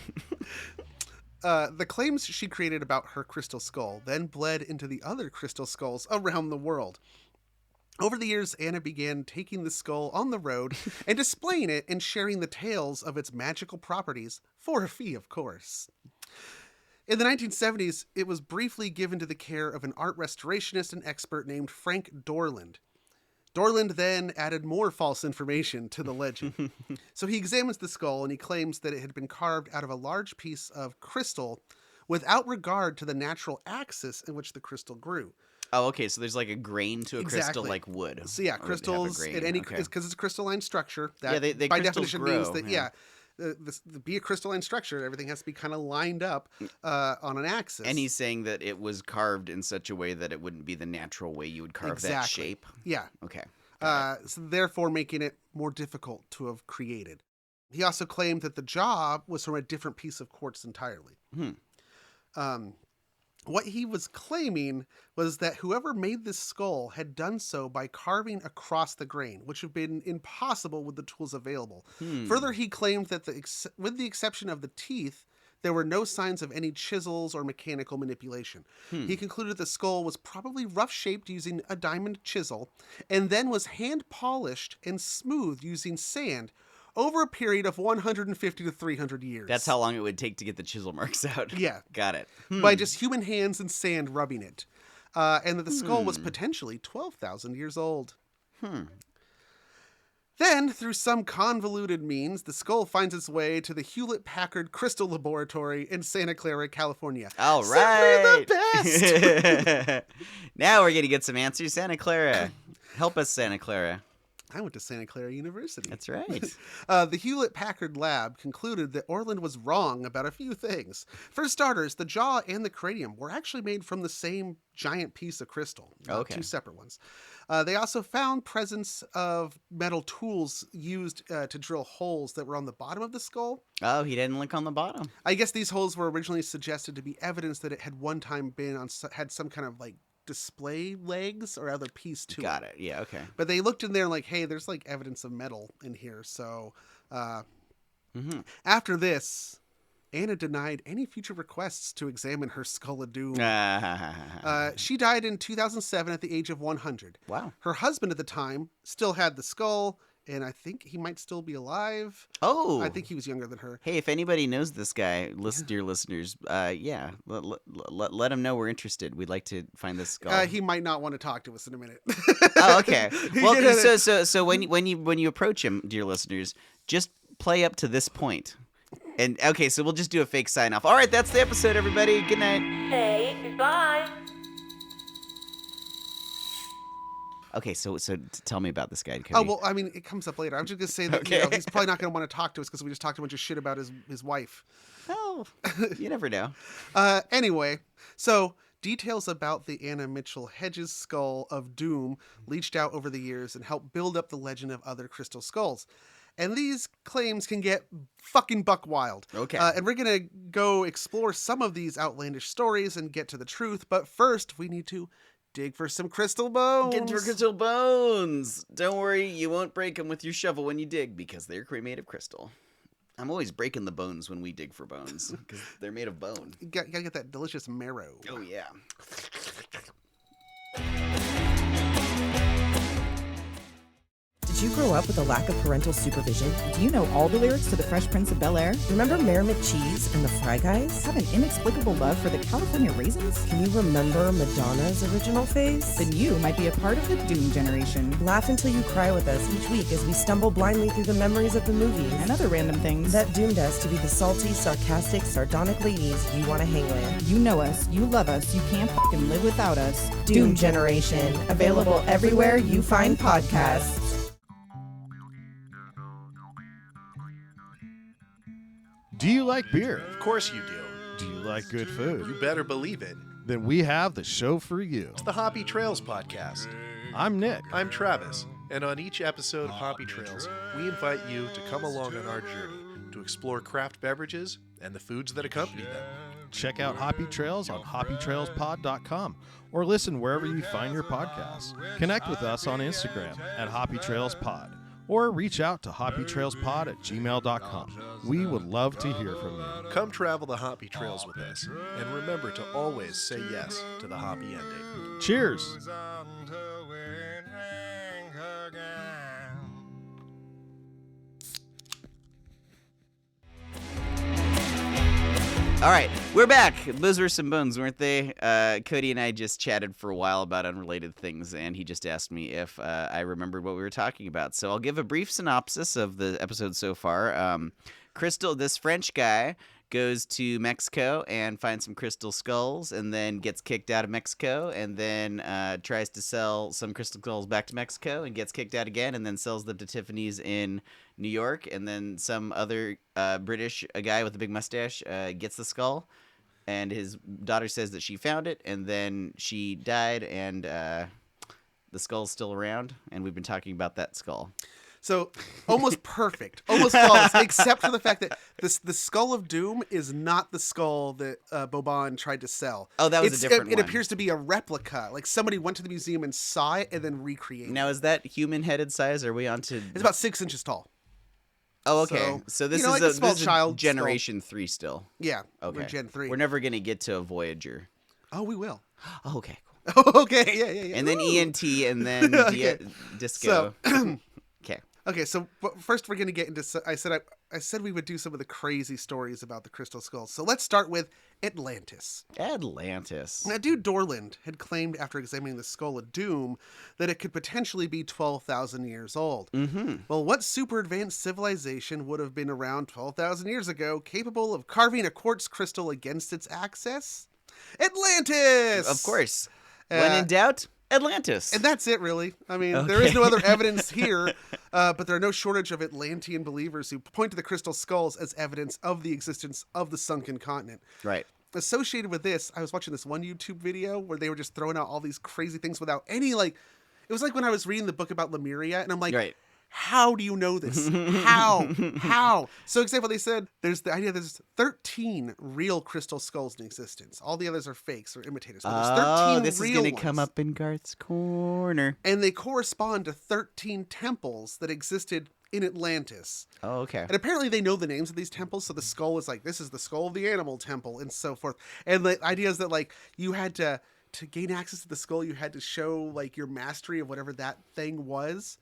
The claims she created about her crystal skull then bled into the other crystal skulls around the world. Over the years, Anna began taking the skull on the road and displaying it and sharing the tales of its magical properties for a fee, of course. In the 1970s, it was briefly given to the care of an art restorationist and expert named Frank Dorland. Dorland then added more false information to the legend. So he examines the skull and he claims that it had been carved out of a large piece of crystal without regard to the natural axis in which the crystal grew.
Oh, okay. So there's like a grain to a crystal
Exactly.
like wood.
So yeah,
Or
crystals
have a
at
grain.
any
Okay.
because it's a crystalline structure. That
Yeah, they
by
crystals
definition
grow,
means that
yeah.
to be a crystalline structure, everything has to be kind of lined up on an axis.
And he's saying that it was carved in such a way that it wouldn't be the natural way you would carve that
Exactly.
shape.
Yeah.
Okay.
So therefore making it more difficult to have created. He also claimed that the jaw was from a different piece of quartz entirely. What he was claiming was that whoever made this skull had done so by carving across the grain, which would have been impossible with the tools available. Further, he claimed that with the exception of the teeth, there were no signs of any chisels or mechanical manipulation. He concluded the skull was probably rough-shaped using a diamond chisel, and then was hand-polished and smoothed using sand over a period of 150 to 300 years.
That's how long it would take to get the chisel marks out.
Yeah.
Got it.
By just human hands and sand rubbing it. and that the skull was potentially 12,000 years old. Then, through some convoluted means, the skull finds its way to the Hewlett-Packard Crystal Laboratory in Santa Clara, California.
All right.
Simply the best!
Now we're going to get some answers. Santa Clara. Help us, Santa Clara.
I went to Santa Clara University.
That's right.
The Hewlett-Packard lab concluded that Orland was wrong about a few things. For starters, the jaw and the cranium were actually made from the same giant piece of crystal, not two separate ones. They also found presence of metal tools used to drill holes that were on the bottom of the skull.
Oh, he didn't look on the bottom.
I guess these holes were originally suggested to be evidence that it had one time been had some kind of like display legs or other piece to it.
Got it. Yeah, okay.
But they looked in there like, hey, there's like evidence of metal in here. So after this, Anna denied any future requests to examine her skull of doom. She died in 2007 at the age of 100.
Wow.
Her husband at the time still had the skull, and I think he might still be alive.
Oh.
I think he was younger than her.
Hey, if anybody knows this guy, dear listeners, let him know we're interested. We'd like to find this skull.
He might not want to talk to us in a minute.
Oh, okay. Well, so when you approach him, dear listeners, just play up to this point. And okay, so we'll just do a fake sign off. All right, that's the episode, everybody. Good night.
Say goodbye.
Okay, so tell me about this guy, Cody.
Oh, well, I mean, it comes up later. I'm just going to say that
Okay.
he's probably not going to want to talk to us because we just talked a bunch of shit about his wife.
Oh, you never know.
Anyway, so details about the Anna Mitchell Hedges skull of doom leached out over the years and helped build up the legend of other crystal skulls. And these claims can get fucking buck wild.
Okay.
And we're going to go explore some of these outlandish stories and get to the truth. But first, we need to dig for some crystal bones.
Get to crystal bones. Don't worry, you won't break them with your shovel when you dig because they're made of crystal. I'm always breaking the bones when we dig for bones because they're made of bone.
You gotta get that delicious marrow.
Oh, yeah.
Did you grow up with a lack of parental supervision?
Do you know all the lyrics to The Fresh Prince of Bel-Air?
Remember Mayor McCheese and the Fry Guys?
Have an inexplicable love for the California Raisins?
Can you remember Madonna's original phase?
Then you might be a part of the Doom generation.
Laugh until you cry with us each week as we stumble blindly through the memories of the movies
And other random things.
that doomed us to be the salty, sarcastic, sardonic ladies you want to hang with.
You know us, you love us, you can't f***ing live without us.
Doom Generation, available everywhere you find podcasts.
Do you like beer?
Of course you do.
Do you like good food?
You better believe it.
Then we have the show for you.
It's the Hoppy Trails Podcast.
I'm Nick.
I'm Travis, and on each episode of Hoppy Trails, we invite you to come along on our journey to explore craft beverages and the foods that accompany them.
Check out Hoppy Trails on hoppytrailspod.com or listen wherever you find your podcasts. Connect with us on Instagram at hoppytrailspod or reach out to hoppytrailspod@gmail.com. We would love to hear from you.
Come travel the Hoppy Trails with us, and remember to always say yes to the hoppy ending.
Cheers.
All right, we're back. Those were some bones, weren't they? Cody and I just chatted for a while about unrelated things, and he just asked me if I remembered what we were talking about. So I'll give a brief synopsis of the episode so far. This French guy, goes to Mexico and finds some crystal skulls, and then gets kicked out of Mexico, and then tries to sell some crystal skulls back to Mexico, and gets kicked out again, and then sells them to Tiffany's in New York, and then some other British guy with a big mustache gets the skull, and his daughter says that she found it, and then she died, and the skull's still around, and we've been talking about that skull.
So almost perfect, almost flawless, except for the fact that the Skull of Doom is not the skull that Boban tried to sell.
Oh, that was a different
It
one.
appears to be a replica. Like somebody went to the museum and saw it and then recreated.
Now, is that human-headed size? Or are we on to?
It's about 6 inches tall.
Oh, okay. So this
you know,
is
like
a
a small
this is
child
Generation 3 still.
Yeah.
Okay.
We're Gen 3.
We're never gonna get to a Voyager.
Oh, we will.
Oh, okay.
Okay. Yeah.
And then
Ooh.
ENT, and then
Okay.
Disco.
So,
Okay.
Okay, so first we're going to get into. I said we would do some of the crazy stories about the crystal skulls. So let's start with Atlantis.
Atlantis.
Now, dude Dorland had claimed after examining the Skull of Doom that it could potentially be 12,000 years old.
Mm-hmm.
Well, what super advanced civilization would have been around 12,000 years ago capable of carving a quartz crystal against its axis? Atlantis!
Of course. When in doubt, Atlantis.
And that's it, really. I mean,
Okay.
there is no other evidence here, but there are no shortage of Atlantean believers who point to the crystal skulls as evidence of the existence of the sunken continent.
Right.
Associated with this, I was watching this one YouTube video where they were just throwing out all these crazy things without any, like, it was like when I was reading the book about Lemuria, and I'm like,
Right.
how do you know this? How? So, example, they said there's the idea there's 13 real crystal skulls in existence. All the others are fakes or imitators. But there's 13
this is
real
going to come
ones.
up in Garth's corner.
And they correspond to 13 temples that existed in Atlantis.
Oh, okay.
And apparently they know the names of these temples. So the skull is like, this is the skull of the animal temple and so forth. And the idea is that, like, you had to gain access to the skull, you had to show, like, your mastery of whatever that thing was.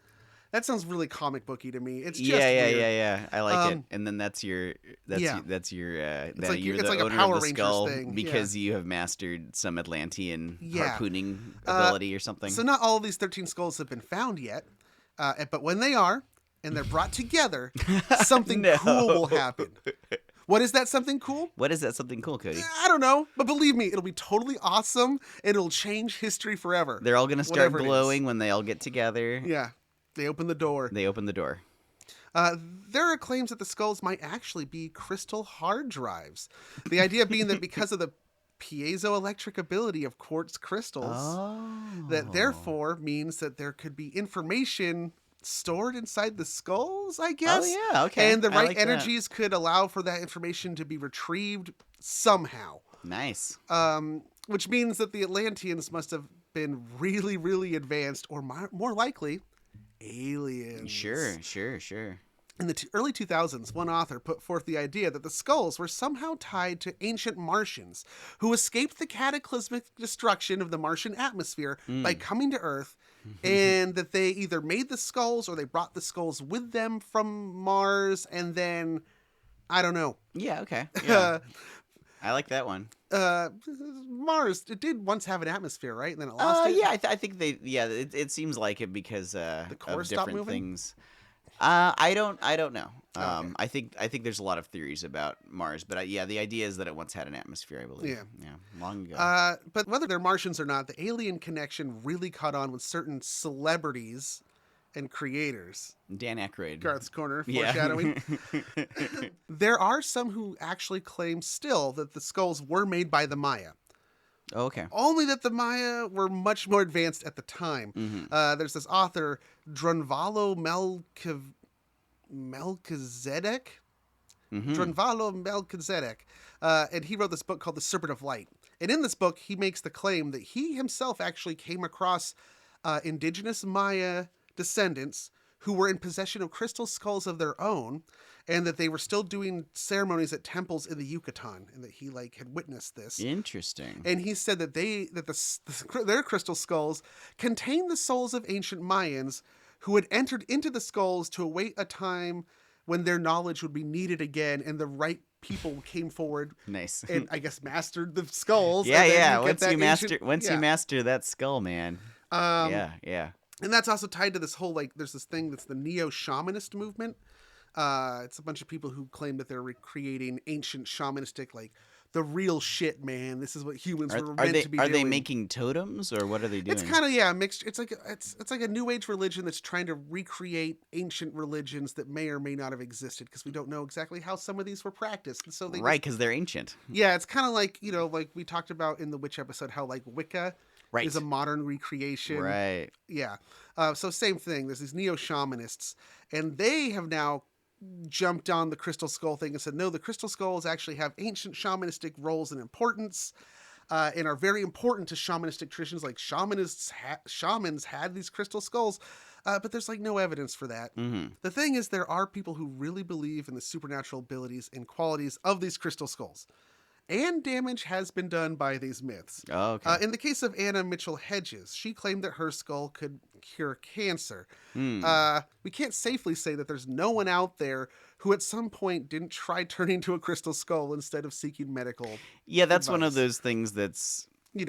That sounds really comic booky to me. It's just weird.
Yeah. I like it. And then that's your
like
you're
it's
the
like a
owner
Power
of the
Rangers
skull
thing.
because you have mastered some Atlantean
Yeah.
harpooning ability or something.
So not all of these 13 skulls have been found yet, but when they are, and they're brought together, something cool will happen. What is that something cool?
What is that something cool, Cody?
I don't know, but believe me, it'll be totally awesome, and it'll change history forever.
They're all going to start
Whatever it is.
glowing when they all get together.
Yeah, they open the door.
They open the door.
There are claims that the skulls might actually be crystal hard drives. The idea being that because of the piezoelectric ability of quartz crystals, that therefore means that there could be information stored inside the skulls, I guess.
Oh, yeah, okay.
And the
I
right
like that.
energies could allow for that information to be retrieved somehow.
Nice.
Which means that the Atlanteans must have been really, really advanced, or more likely, aliens.
Sure.
In the early 2000s, one author put forth the idea that the skulls were somehow tied to ancient Martians who escaped the cataclysmic destruction of the Martian atmosphere by coming to Earth, and that they either made the skulls or they brought the skulls with them from Mars, and then, I don't know.
Yeah, okay. Yeah. I like that one.
Mars, it did once have an atmosphere, right? And then it lost it?
Yeah, I think it seems like it because
The core
of
stopped
different
moving?
things. I don't know.
Okay.
I think there's a lot of theories about Mars, but the idea is that it once had an atmosphere, I believe.
Yeah.
Long ago.
But whether they're Martians or not, the alien connection really caught on with certain celebrities and creators.
Dan Aykroyd.
Garth's Corner,
Yeah.
foreshadowing. There are some who actually claim still that the skulls were made by the Maya.
Oh, okay.
Only that the Maya were much more advanced at the time. There's this author, Drunvalo Melchizedek. Drunvalo Melchizedek. And he wrote this book called The Serpent of Light. And in this book, he makes the claim that he himself actually came across indigenous Maya descendants who were in possession of crystal skulls of their own, and that they were still doing ceremonies at temples in the Yucatan, and that he had witnessed this.
Interesting.
And he said that their crystal skulls contained the souls of ancient Mayans who had entered into the skulls to await a time when their knowledge would be needed again, and the right people came forward.
Nice.
And I guess mastered the skulls.
Yeah.
and then
Once you master that skull, man. Yeah.
And that's also tied to this whole, there's this thing that's the neo-shamanist movement. It's a bunch of people who claim that they're recreating ancient shamanistic, the real shit, man. This is what humans were meant to be doing.
Are they making totems, or what are they doing?
It's kind of, mixed. It's like a new age religion that's trying to recreate ancient religions that may or may not have existed, because we don't know exactly how some of these were practiced. And so they
because they're ancient.
Yeah, it's kind of like we talked about in the witch episode, how Wicca is a modern recreation.
Right.
Yeah. So same thing. There's these neo-shamanists, and they have now jumped on the crystal skull thing and said, no, the crystal skulls actually have ancient shamanistic roles and importance, and are very important to shamanistic traditions. Like shamans had these crystal skulls, but there's no evidence for that. The thing is, there are people who really believe in the supernatural abilities and qualities of these crystal skulls. and damage has been done by these myths.
Oh, okay.
In the case of Anna Mitchell Hedges, she claimed that her skull could cure cancer.
Hmm.
We can't safely say that there's no one out there who at some point didn't try turning into a crystal skull instead of seeking medical
Yeah, that's one of
advice.
those things that's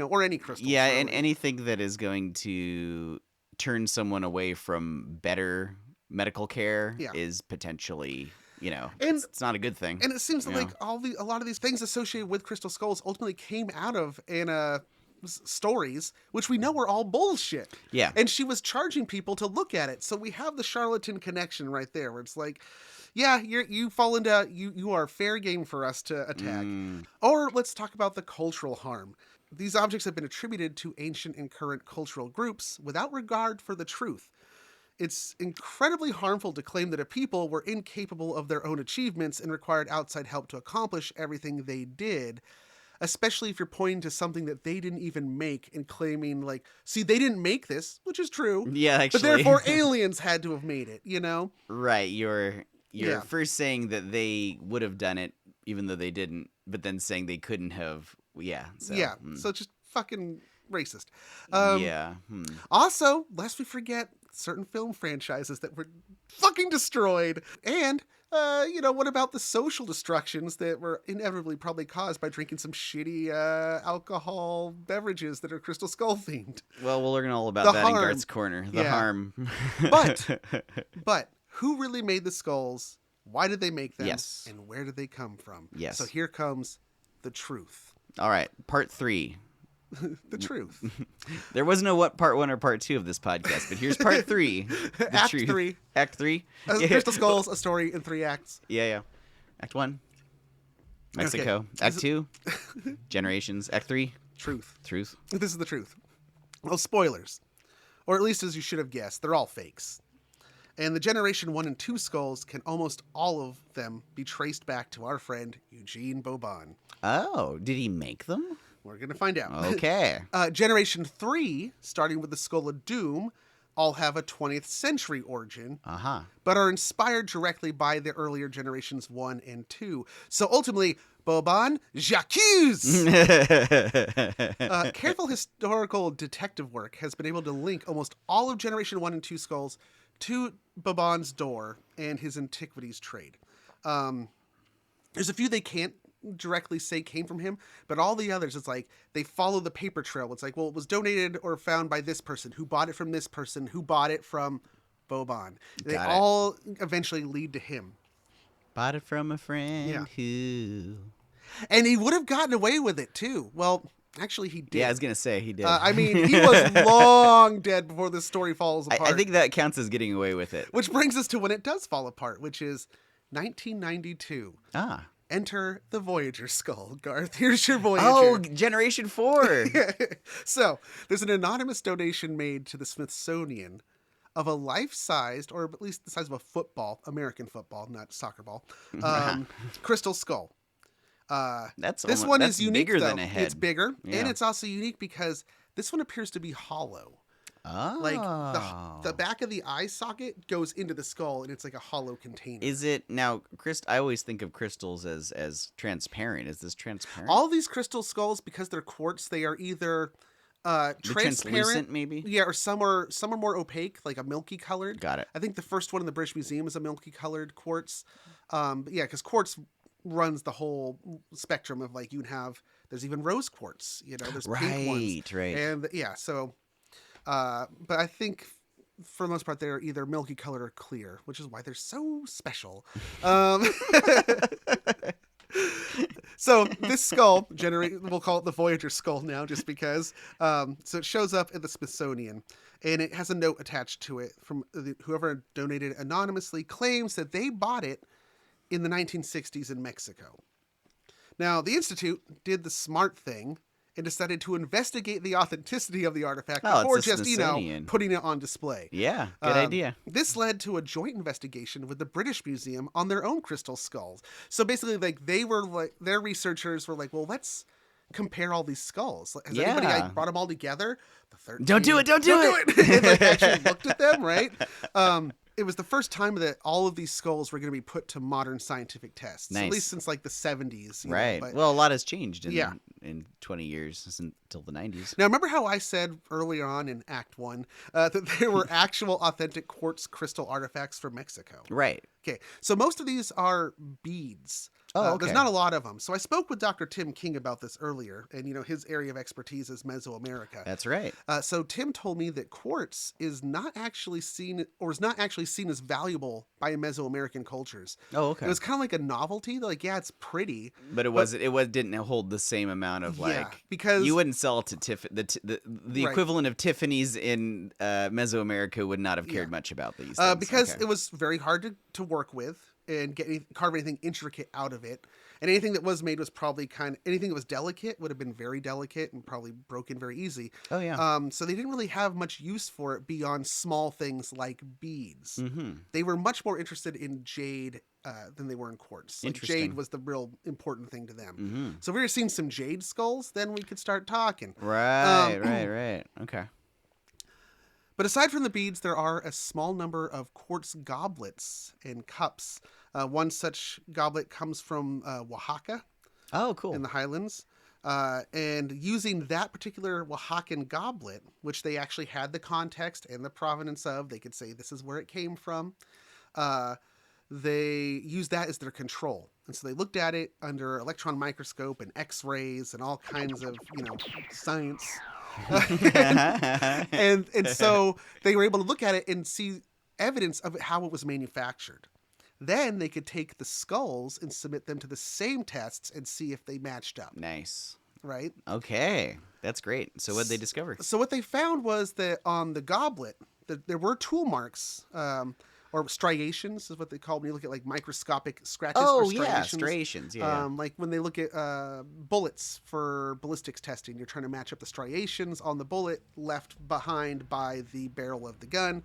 Or any crystal.
yeah, and
really.
anything that is going to turn someone away from better medical care
Yeah.
is potentially,
And-
it's not a good thing.
And it seems
you
like
know?
a lot of these things associated with crystal skulls ultimately came out of Anna's stories, which we know were all bullshit.
Yeah.
And she was charging people to look at it. So we have the charlatan connection right there, where it's like, yeah, you fall into you are fair game for us to attack. Or let's talk about the cultural harm. These objects have been attributed to ancient and current cultural groups without regard for the truth. It's incredibly harmful to claim that a people were incapable of their own achievements and required outside help to accomplish everything they did, especially if you're pointing to something that they didn't even make and claiming, like, see, they didn't make this, which is true.
Yeah, actually.
But therefore, aliens had to have made it,
Right, you're
Yeah.
first saying that they would have done it even though they didn't, but then saying they couldn't have. Yeah. So,
Yeah, so it's just fucking racist.
yeah.
Also, lest we forget certain film franchises that were fucking destroyed. And, what about the social destructions that were inevitably probably caused by drinking some shitty alcohol beverages that are Crystal Skull themed?
Well, we'll learn all about
The
that in
harm.
Garth's Corner. The
Yeah.
harm.
But who really made the skulls? Why did they make them?
Yes.
And where did they come from?
Yes.
So here comes the truth.
All right, part 3.
The truth.
There was no part 1 or part 2 of this podcast, but here's part 3. The
Act
truth.
3.
Act 3.
Crystal Skulls, a story in 3 acts.
Yeah. Act 1. Mexico.
Okay.
Act 2. Generations. Act 3.
Truth.
Truth.
This is the truth. Well, spoilers. Or at least as you should have guessed, they're all fakes. And the Generation 1 and 2 skulls can almost all of them be traced back to our friend Eugene Boban.
Oh, did he make them?
We're going to find out.
Okay.
Generation 3, starting with the Skull of Doom, all have a 20th century origin,
Uh-huh.
but are inspired directly by the earlier Generations 1 and 2. So ultimately, Boban, j'accuse! Careful historical detective work has been able to link almost all of Generation 1 and 2 skulls to Boban's door and his antiquities trade. There's a few they can't directly say came from him, but all the others, it's like they follow the paper trail. It's like, well, it was donated or found by this person, who bought it from this person, who bought it from Boban. They
Got it.
all eventually lead to him.
Bought it from a friend
Yeah.
who...
And he would have gotten away with it too. Well, actually he did.
Yeah, I was going to say he did.
I mean, he was long dead before this story falls apart.
I think that counts as getting away with it.
Which brings us to when it does fall apart, which is 1992.
Ah.
Enter the Voyager skull. Garth, here's your Voyager.
Oh, Generation 4.
So, there's an anonymous donation made to the Smithsonian of a life-sized, or at least the size of a football, American football, not soccer ball, crystal skull.
That's
This
almo-
one
that's
is unique,
bigger
though.
than a head.
It's bigger,
Yeah.
and it's also unique because this one appears to be hollow.
Oh.
Like, the back of the eye socket goes into the skull, and it's like a hollow container.
Is it now? I always think of crystals as transparent. Is this transparent?
All these crystal skulls, because they're quartz, they are either transparent,
translucent, maybe?
Yeah, or some are more opaque, like a milky colored.
Got it.
I think the first one in the British Museum is a milky colored quartz. But yeah, because quartz runs the whole spectrum of, like, there's even rose quartz. There's pink ones.
Right.
And yeah, so. But I think for the most part they're either milky colored or clear, which is why they're so special. So this skull we'll call it the Voyager skull now, just because. So it shows up at the Smithsonian, and it has a note attached to it from whoever donated anonymously, claims that they bought it in the 1960s in Mexico. Now, the Institute did the smart thing and decided to investigate the authenticity of the artifact before
it's the
just,
Smithsonian.
putting it on display.
Yeah, good idea.
This led to a joint investigation with the British Museum on their own crystal skulls. So basically, like, their researchers were like, well, let's compare all these skulls. Has anybody brought them all together? The 13.
Don't do it! Don't do it!
And, like, actually looked at them, right? it was the first time that all of these skulls were going to be put to modern scientific tests.
Nice.
At least since like the 70s. you know,
Right.
but-
Well, a lot has changed
Yeah.
in 20 years until the 90s.
Now, remember how I said earlier on in Act 1 that there were actual authentic quartz crystal artifacts from Mexico?
Right.
Okay, so most of these are beads.
Oh, okay.
There's not a lot of them. So I spoke with Dr. Tim King about this earlier, and his area of expertise is Mesoamerica.
That's right.
So Tim told me that quartz is not actually seen as valuable by Mesoamerican cultures.
Oh, okay.
It was kind of like a novelty. They're like, yeah, it's pretty,
But it didn't hold the same amount of
because
you wouldn't sell it to the
Right.
equivalent of Tiffany's in Mesoamerica would not have cared much about these things.
because
Okay.
it was very hard to work with and carve anything intricate out of it. And anything that was made was probably anything that was delicate would have been very delicate and probably broken very easy.
Oh yeah.
So they didn't really have much use for it beyond small things like beads.
Mm-hmm.
They were much more interested in jade than they were in quartz. Like
Interesting.
jade was the real important thing to them.
Mm-hmm.
So if we were seeing some jade skulls, then we could start talking.
Right. Right. Okay.
But aside from the beads, there are a small number of quartz goblets and cups. One such goblet comes from Oaxaca
Oh, cool.
in the highlands. And using that particular Oaxacan goblet, which they actually had the context and the provenance of, they could say this is where it came from. They used that as their control. And so they looked at it under electron microscope and x-rays and all kinds of, science. and so they were able to look at it and see evidence of how it was manufactured. Then they could take the skulls and submit them to the same tests and see if they matched up.
Nice.
Right?
Okay. That's great. So what did they discover?
So what they found was that on the goblet, there were tool marks, or striations is what they call when you look at like microscopic scratches or striations.
Yeah, striations. Yeah.
Like when they look at bullets for ballistics testing, you're trying to match up the striations on the bullet left behind by the barrel of the gun.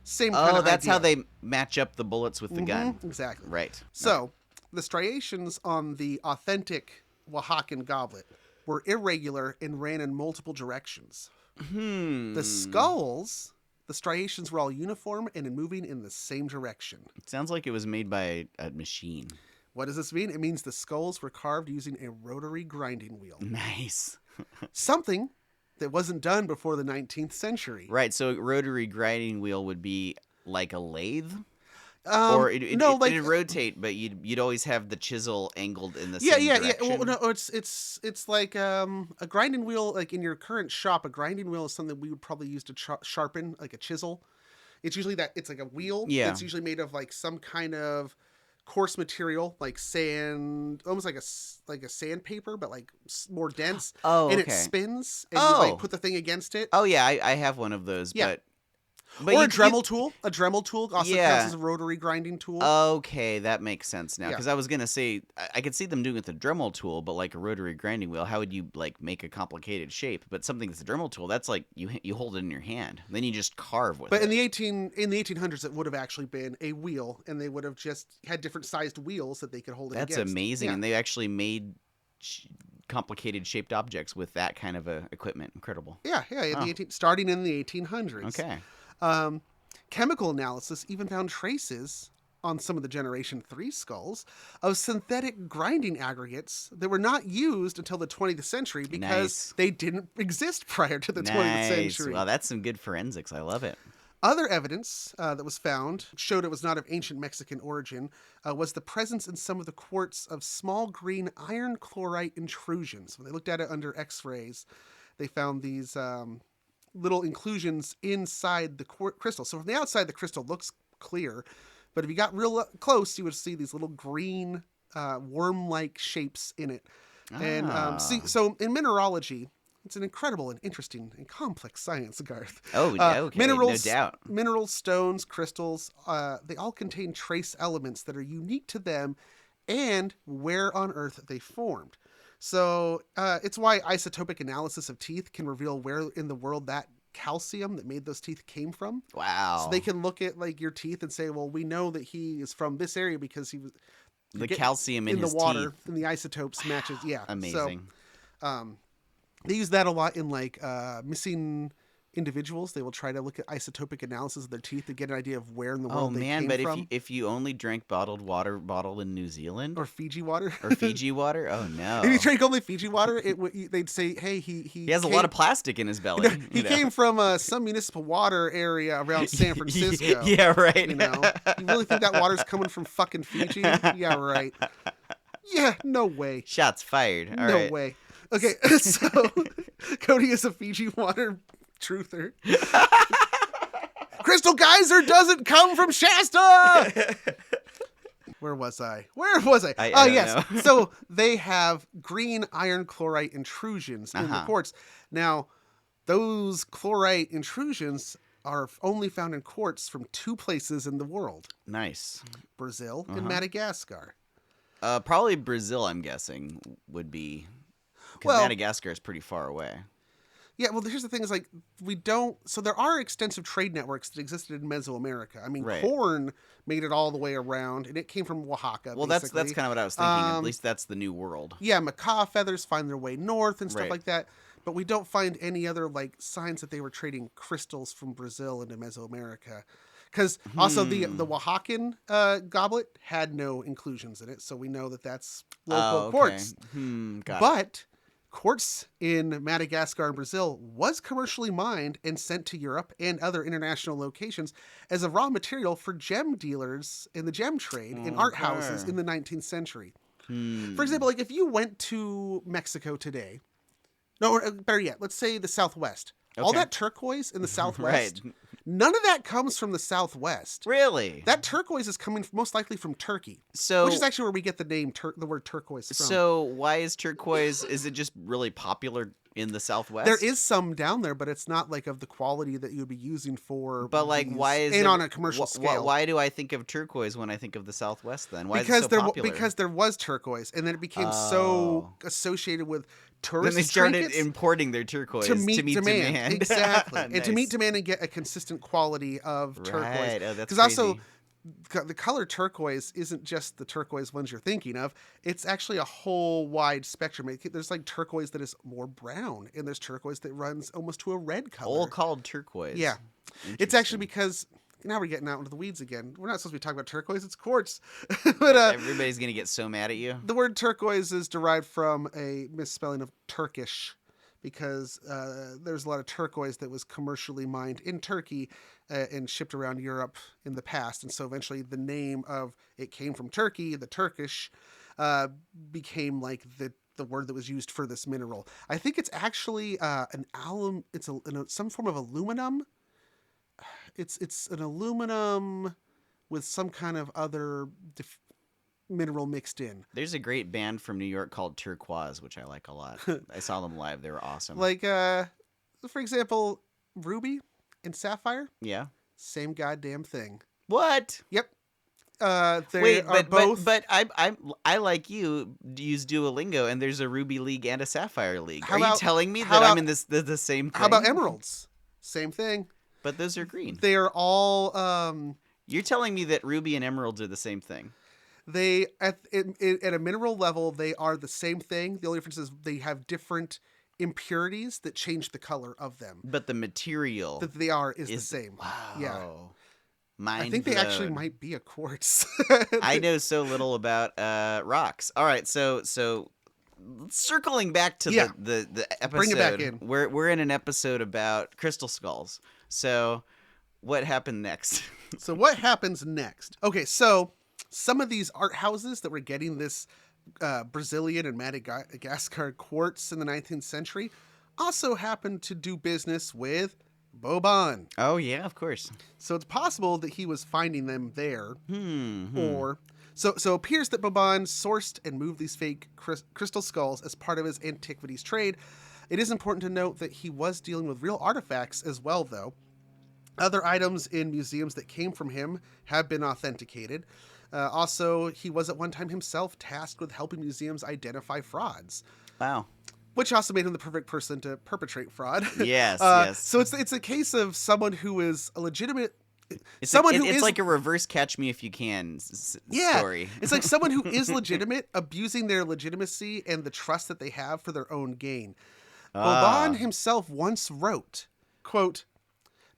Same kind of
that's
idea.
how they match up the bullets with the gun.
Exactly.
Right.
So the striations on the authentic Oaxacan goblet were irregular and ran in multiple directions. The skulls, the striations were all uniform and moving in the same direction.
It sounds like it was made by a machine.
What does this mean? It means the skulls were carved using a rotary grinding wheel.
Nice.
Something that wasn't done before the 19th century.
Right. So a rotary grinding wheel would be like a lathe? Or it'd rotate, but you'd always have the chisel angled in the same direction.
Yeah. Well, no, it's like a grinding wheel. Like in your current shop, a grinding wheel is something we would probably use to sharpen, like a chisel. It's usually it's like a wheel.
Yeah.
It's usually made of like some kind of coarse material, like sand, almost like a sandpaper, but like more dense.
Oh,
and
okay.
it spins, and you like put the thing against it.
Oh yeah, I have one of those.
Yeah.
But
or a Dremel tool. A Dremel tool also
Yeah.
counts as a rotary grinding tool.
Okay, that makes sense now.
Yeah.
Because I was gonna say I could see them doing it with a Dremel tool, but like a rotary grinding wheel, how would you like make a complicated shape? But something that's a Dremel tool, that's like you hold it in your hand, then you just carve with it.
But in the 1800s, it would have actually been a wheel, and they would have just had different sized wheels that they could hold it
That's
against.
amazing,
Yeah.
and they actually made complicated shaped objects with that kind of equipment. Incredible.
Yeah. Starting in the 1800s.
Okay.
Chemical analysis even found traces on some of the Generation 3 skulls of synthetic grinding aggregates that were not used until the 20th century because they didn't exist prior to the 20th century.
Well, that's some good forensics. I love it.
Other evidence that was found showed it was not of ancient Mexican origin was the presence in some of the quartz of small green iron chlorite intrusions. When they looked at it under x-rays, they found these little inclusions inside the crystal. So from the outside, the crystal looks clear, but if you got real close, you would see these little green worm-like shapes in it. And so in mineralogy, it's an incredible and interesting and complex science, Garth.
Oh, okay.
Minerals,
no doubt.
Minerals, stones, crystals, they all contain trace elements that are unique to them and where on Earth they formed. So it's why isotopic analysis of teeth can reveal where in the world that calcium that made those teeth came from.
Wow.
So they can look at like your teeth and say, well, we know that he is from this area because he was
the calcium in
the
his
water
teeth.
and the isotopes matches. Yeah.
Amazing.
So, they use that a lot in like missing individuals. They will try to look at isotopic analysis of their teeth to get an idea of where in the world
Oh
they
man,
came
but
from.
if you only drank bottled water bottled in New Zealand
Or Fiji water.
or Fiji water, oh no.
If you drank only Fiji water, they'd say, hey,
He has a lot of plastic in his belly.
He came from some municipal water area around San Francisco.
Yeah, right.
You know, you really think that water's coming from fucking Fiji? Yeah, right. Yeah, no way.
Shots fired. All
No
right.
way. Okay, so Cody is a Fiji water truther. Crystal Geyser doesn't come from Shasta. Where was I? I
don't
yes.
know.
So they have green iron chlorite intrusions in the quartz. Now, those chlorite intrusions are only found in quartz from 2 places in the world:
Nice.
Brazil and Madagascar.
Probably Brazil, I'm guessing, would be. Because
Well-
Madagascar is pretty far away.
Yeah, well, here's the thing: is like we don't. So there are extensive trade networks that existed in Mesoamerica. I mean,
Right.
corn made it all the way around, and it came from Oaxaca.
Well, that's
basically.
kind of what I was thinking. At least that's the new world.
Yeah, macaw feathers find their way north and stuff
Right.
like that. But we don't find any other like signs that they were trading crystals from Brazil into Mesoamerica. Because also the Oaxacan goblet had no inclusions in it, so we know that that's local quartz.
Got it.
But quartz in Madagascar and Brazil was commercially mined and sent to Europe and other international locations as a raw material for gem dealers in the gem trade in art houses in the 19th century. For example, like if you went to Mexico today, no, or better yet, let's say the Southwest. All
Okay.
that turquoise in the Southwest,
Right.
none of that comes from the Southwest.
Really?
That turquoise is coming most likely from Turkey,
So
which is actually where we get the name, the word turquoise from.
So why is turquoise? Is it just really popular in the Southwest?
There is some down there, but it's not like of the quality that you would be using for.
But like,
these-
why is
and
it,
on a commercial scale?
Why do I think of turquoise when I think of the Southwest? Then why
because
is it so popular?
because there was turquoise, and then it became so associated with tourist.
Then they started
trinkets
importing their turquoise
to meet demand. Exactly, and to
Nice.
meet demand and get a consistent quality of turquoise.
Right. Oh, that's
Because also,
crazy.
the color turquoise isn't just the turquoise ones you're thinking of. It's actually a whole wide spectrum. There's like turquoise that is more brown, and there's turquoise that runs almost to a red color.
all called turquoise.
Yeah. It's actually because now we're getting out into the weeds again. We're not supposed to be talking about turquoise. It's quartz. But
everybody's gonna get so mad at you.
the word turquoise is derived from a misspelling of Turkish, because there's a lot of turquoise that was commercially mined in Turkey and shipped around Europe in the past. And so eventually the name of it came from Turkey, the Turkish, became like the word that was used for this mineral. I think it's actually an alum. It's some form of aluminum. It's an aluminum with some kind of other mineral mixed in.
There's a great band from New York called Turquoise, which I like a lot. I saw them live. They were awesome.
Like, for example, ruby and sapphire,
yeah.
same goddamn thing.
What?
Yep. They
Wait,
are both.
but I like you use Duolingo, and there's a Ruby League and a Sapphire League.
How
Are you
about-
telling me
how
that I'm
about-
in the same thing?
How about emeralds? Same thing.
But those are green.
They are all.
You're telling me that ruby and emeralds are the same thing?
They at a mineral level, they are the same thing. The only difference is they have different impurities that change the color of them.
But the material
That they are is the same.
Wow.
Yeah.
Mind
I think they actually
blown.
might be a quartz.
I know so little about rocks. All right, so circling back to
Yeah.
the episode.
Bring it back in.
We're in an episode about crystal skulls. So what happened next?
So what happens next? Okay, so some of these art houses that were getting this Brazilian and Madagascar quartz in the 19th century also happened to do business with Boban.
Oh yeah, of course.
So it's possible that he was finding them there.
Hmm.
Or so it appears that Boban sourced and moved these fake crystal skulls as part of his antiquities trade. It is important to note that he was dealing with real artifacts as well, though. Other items in museums that came from him have been authenticated. Also, he was at one time himself tasked with helping museums identify frauds,
Wow.
which also made him the perfect person to perpetrate fraud.
Yes, yes.
So it's a case of someone who is a legitimate.
It's
someone
like,
who
it's
is
like a reverse Catch Me If You Can
yeah,
story.
it's like someone who is legitimate, abusing their legitimacy and the trust that they have for their own gain. Boban himself once wrote quote,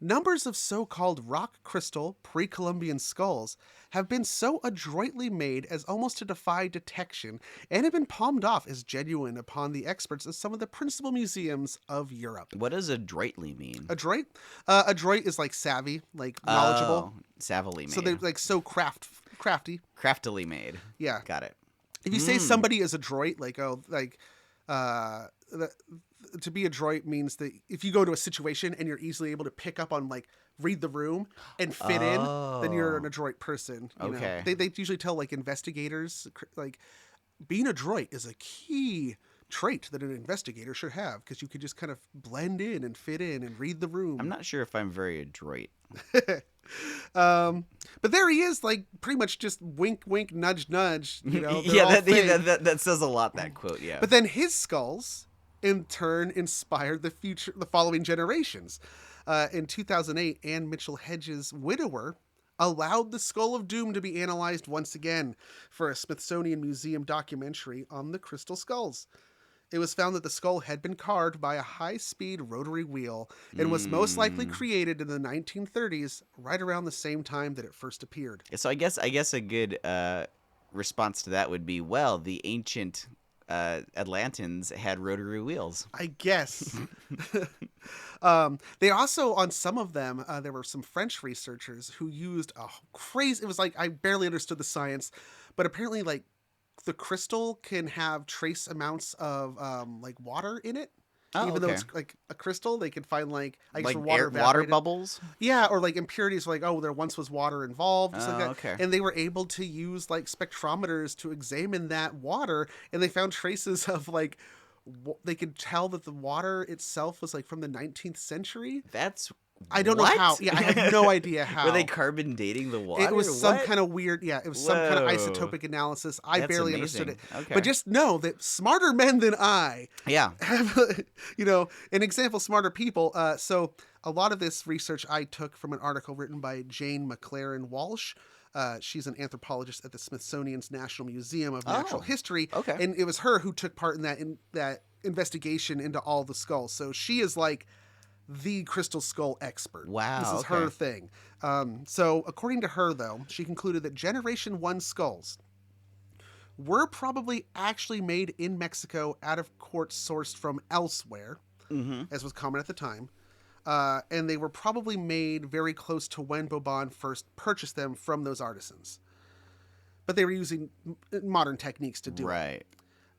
numbers of so-called rock crystal pre-Columbian skulls have been so adroitly made as almost to defy detection and have been palmed off as genuine upon the experts of some of the principal museums of Europe.
What does adroitly mean?
Adroit? Adroit is like savvy, like knowledgeable.
Oh, savvily made.
So they're like so crafty.
Craftily made.
Yeah.
Got it.
If you say somebody is adroit, like, to be adroit means that if you go to a situation and you're easily able to pick up on, like, read the room and fit in, then you're an adroit person. You know? They usually tell, like, investigators, like, being adroit is a key trait that an investigator should have, because you could just kind of blend in and fit in and read the room.
I'm not sure if I'm very adroit.
But there he is, like, pretty much just wink, wink, nudge, nudge. You know,
Yeah, that says a lot, that quote, yeah.
But then his skulls, in turn, inspired the following generations. In 2008, Anne Mitchell Hedges' widower allowed the Skull of Doom to be analyzed once again for a Smithsonian Museum documentary on the crystal skulls. It was found that the skull had been carved by a high-speed rotary wheel and was most likely created in the 1930s, right around the same time that it first appeared.
So I guess a good response to that would be, well, the ancient Atlantans had rotary wheels.
I guess. They also, on some of them, there were some French researchers who used a crazy, it was like, I barely understood the science, but apparently, like, the crystal can have trace amounts of like water in it. Even though it's like a crystal, they could find like
water bubbles.
Yeah, or like impurities. Like, oh, there once was water involved. Like that.
Okay.
And they were able to use like spectrometers to examine that water, and they found traces of like they could tell that the water itself was like from the 19th century. I don't know how. Yeah, I have no idea how.
Were they carbon dating the water?
It was some kind of weird, it was some kind of isotopic analysis. I barely understood it.
Okay.
But just know that smarter men than I have, an example, smarter people. So a lot of this research I took from an article written by Jane McLaren Walsh. She's an anthropologist at the Smithsonian's National Museum of Natural History. Okay. And it was her who took part in that investigation into all the skulls. So she is like the crystal skull expert.
Wow.
This is her thing. So according to her, though, she concluded that Generation 1 skulls were probably actually made in Mexico out of quartz sourced from elsewhere, as was common at the time. And they were probably made very close to when Bobon first purchased them from those artisans. But they were using modern techniques to do it.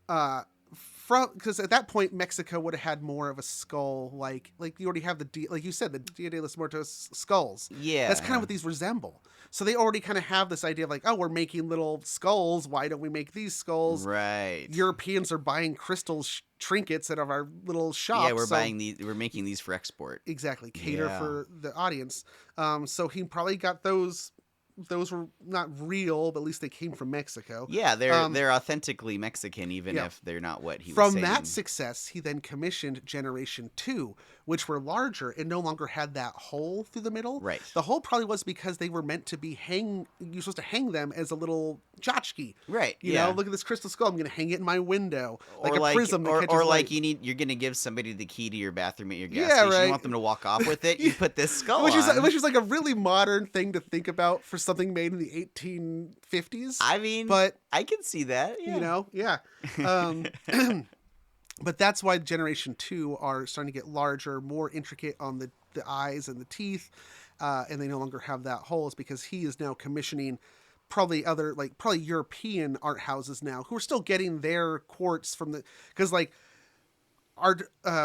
Right. Because at that point, Mexico would have had more of a skull, like you already have like you said, the Dia de los Muertos skulls. Yeah. That's kind of what these resemble. So they already kind of have this idea of like, oh, we're making little skulls. Why don't we make these skulls? Right. Europeans are buying crystal trinkets out of our little shops.
Yeah, we're making these for export.
Exactly. Cater for the audience. So he probably got those. Those were not real, but at least they came from Mexico.
Yeah, they're authentically Mexican, even if they're not what he was saying.
From that success, he then commissioned Generation 2, which were larger and no longer had that hole through the middle. Right. The hole probably was because they were meant to be you're supposed to hang them as a little tchotchke. Right. You know, look at this crystal skull. I'm going to hang it in my window. Like a prism.
Or like you're going to give somebody the key to your bathroom at your gas station. Right. You want them to walk off with it. You put this skull on.
Which is like a really modern thing to think about for something made in the 1850s.
I mean, but I can see that. Yeah.
You know, yeah. But that's why Generation 2 are starting to get larger, more intricate on the eyes and the teeth, and they no longer have that hole. It's because he is now commissioning probably European art houses now who are still getting their quartz from because like our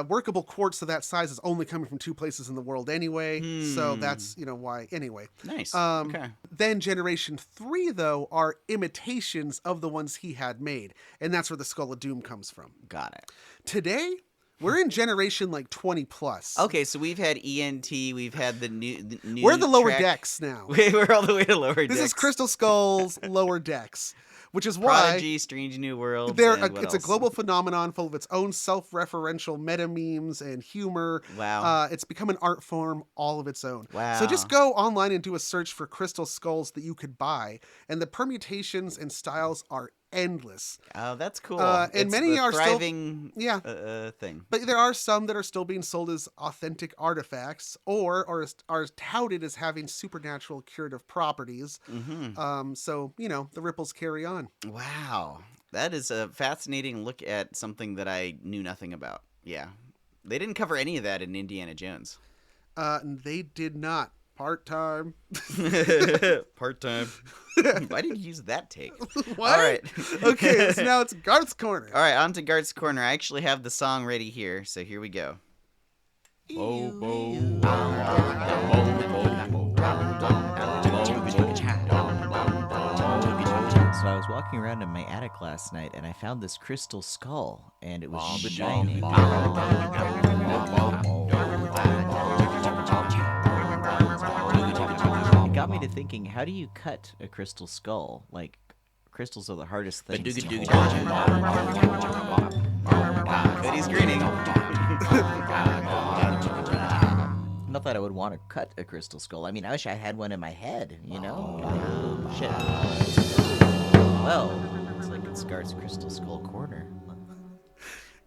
workable quartz of that size is only coming from 2 places in the world anyway. So that's, why. Anyway.
Nice.
Okay. Then Generation 3, though, are imitations of the ones he had made. And that's where the Skull of Doom comes from.
Got it.
Today, we're in generation like 20 plus.
Okay, so we've had ENT, we've had the new
we're the lower decks now.
We're all the way to lower decks.
This is Crystal Skull's lower decks. Which is
Prodigy, Strange New World.
It's a global phenomenon full of its own self-referential meta-memes and humor.
Wow.
It's become an art form all of its own.
Wow.
So just go online and do a search for crystal skulls that you could buy, and the permutations and styles are endless.
Oh, that's cool.
And
It's
many
the
are
thriving thing.
But there are some that are still being sold as authentic artifacts or are touted as having supernatural curative properties.
Mm-hmm.
So, the ripples carry on.
Wow. That is a fascinating look at something that I knew nothing about. Yeah. They didn't cover any of that in Indiana Jones.
They did not. Part-time.
Part-time. Why did you use that take?
What?
All right.
Okay, so now it's Garth's Corner.
All right, on to Garth's Corner. I actually have the song ready here, so here we go.
So I was walking around in my attic last night and I found this crystal skull and it was shining. It got me to thinking, how do you cut a crystal skull? Like, crystals are the hardest things to hold.
Cody's grinning.
Not that I would want to cut a crystal skull. I mean, I wish I had one in my head, Shit. Well, it's like it's Garth's Crystal Skull Corner.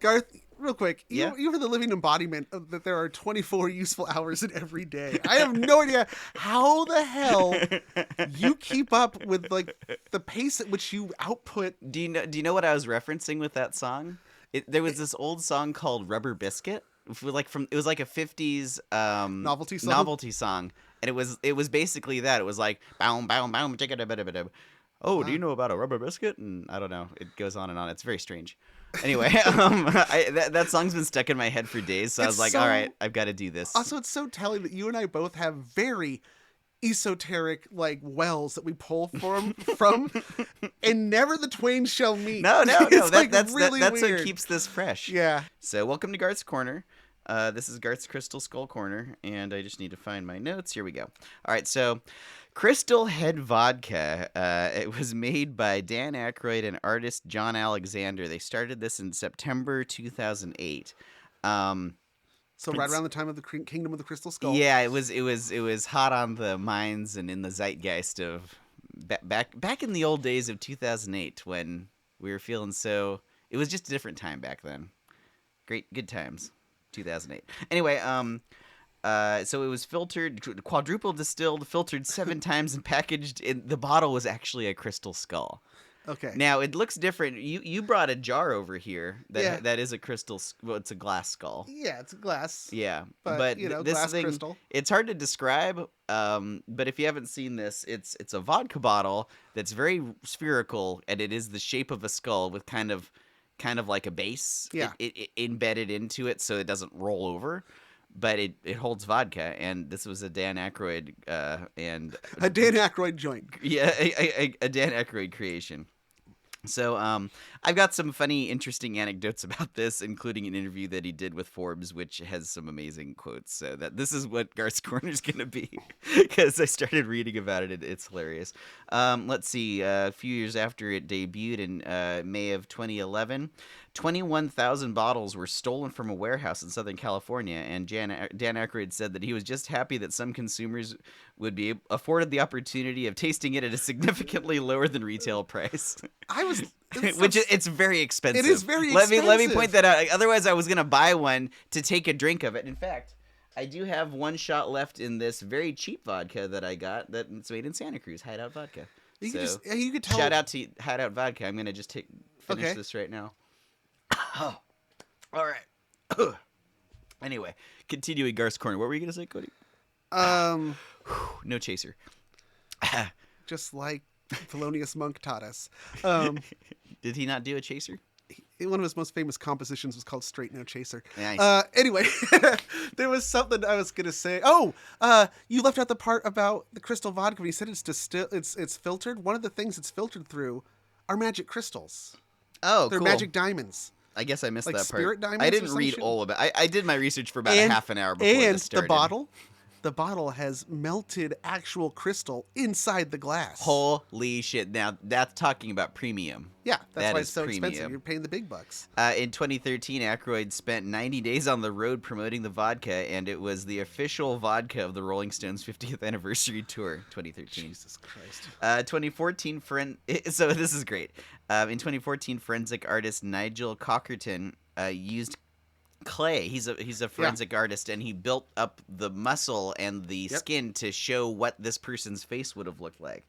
Garth, real quick,
Yeah?
you are the living embodiment of that there are 24 useful hours in every day. I have no idea how the hell you keep up with the pace at which you output.
Do you know what I was referencing with that song? There was this old song called Rubber Biscuit. It was like a 50s novelty song, and it was basically that. It was like bow bow bow chicka. Oh, do you know about a rubber biscuit? And I don't know. It goes on and on. It's very strange. Anyway, that song's been stuck in my head for days, so I was like, all right, I've got to do this.
Also, it's so telling that you and I both have very esoteric wells that we pull from, and never the twain shall meet.
No.
That's really
that's
weird.
what keeps this fresh.
Yeah.
So welcome to Garth's Corner. This is Garth's Crystal Skull Corner, and I just need to find my notes. Here we go. All right, so Crystal Head Vodka. It was made by Dan Aykroyd and artist John Alexander. They started this in September 2008.
So right around the time of the Kingdom of the Crystal Skull.
Yeah, it was hot on the minds and in the zeitgeist of back in the old days of 2008 when we were feeling so. It was just a different time back then. Good times. 2008. Anyway, so it was filtered, quadruple distilled, filtered 7 times, and packaged. The bottle was actually a crystal skull.
Okay.
Now it looks different. You brought a jar over here
Yeah.
that is a crystal. Well, it's a glass skull.
Yeah, it's a glass.
Yeah,
But
this
glass
thing,
crystal.
it's hard to describe. But if you haven't seen this, it's a vodka bottle that's very spherical, and it is the shape of a skull with kind of like a base.
Yeah.
It embedded into it so it doesn't roll over. But it holds vodka, and this was a Dan Aykroyd and
A Dan Aykroyd joint.
yeah, a Dan Aykroyd creation. So I've got some funny, interesting anecdotes about this, including an interview that he did with Forbes, which has some amazing quotes. So that this is what Garth's Corner is going to be, because I started reading about it. It's hilarious. Let's see. A few years after it debuted in May of 2011, 21,000 bottles were stolen from a warehouse in Southern California, and Dan Aykroyd said that he was just happy that some consumers would be afforded the opportunity of tasting it at a significantly lower than retail price. It's very expensive.
It is very
Let me
expensive.
point that out. Otherwise, I was gonna buy one to take a drink of it. In fact, I do have one shot left in this very cheap vodka that I got that's made in Santa Cruz, Hideout Vodka.
You
So,
could tell.
shout out to Hideout Vodka. I'm gonna just finish
Okay.
this right now. Oh, all right. Anyway, continuing Garth's Corner. What were you gonna say, Cody? No chaser.
Just like Thelonious Monk taught us.
Did he not do a chaser?
One of his most famous compositions was called Straight No Chaser.
Nice.
Anyway, there was something I was going to say. Oh, you left out the part about the crystal vodka when you said it's filtered. One of the things it's filtered through are magic crystals.
Oh,
They're
cool.
magic diamonds.
I guess I missed
Like
that part.
spirit diamonds
I
or
didn't
some
read
shit?
all of it. I did my research for about a half an hour before
And
this started.
the the bottle has melted actual crystal inside the glass.
Holy shit. Now, that's talking about premium.
Yeah, that's
That
why
is
it's so expensive.
premium.
You're paying the big bucks.
In 2013, Aykroyd spent 90 days on the road promoting the vodka, and it was the official vodka of the Rolling Stones 50th anniversary tour, 2013.
Jesus Christ.
2014, so this is great. In 2014, forensic artist Nigel Cockerton used clay. He's a forensic artist, and he built up the muscle and the skin to show what this person's face would have looked like.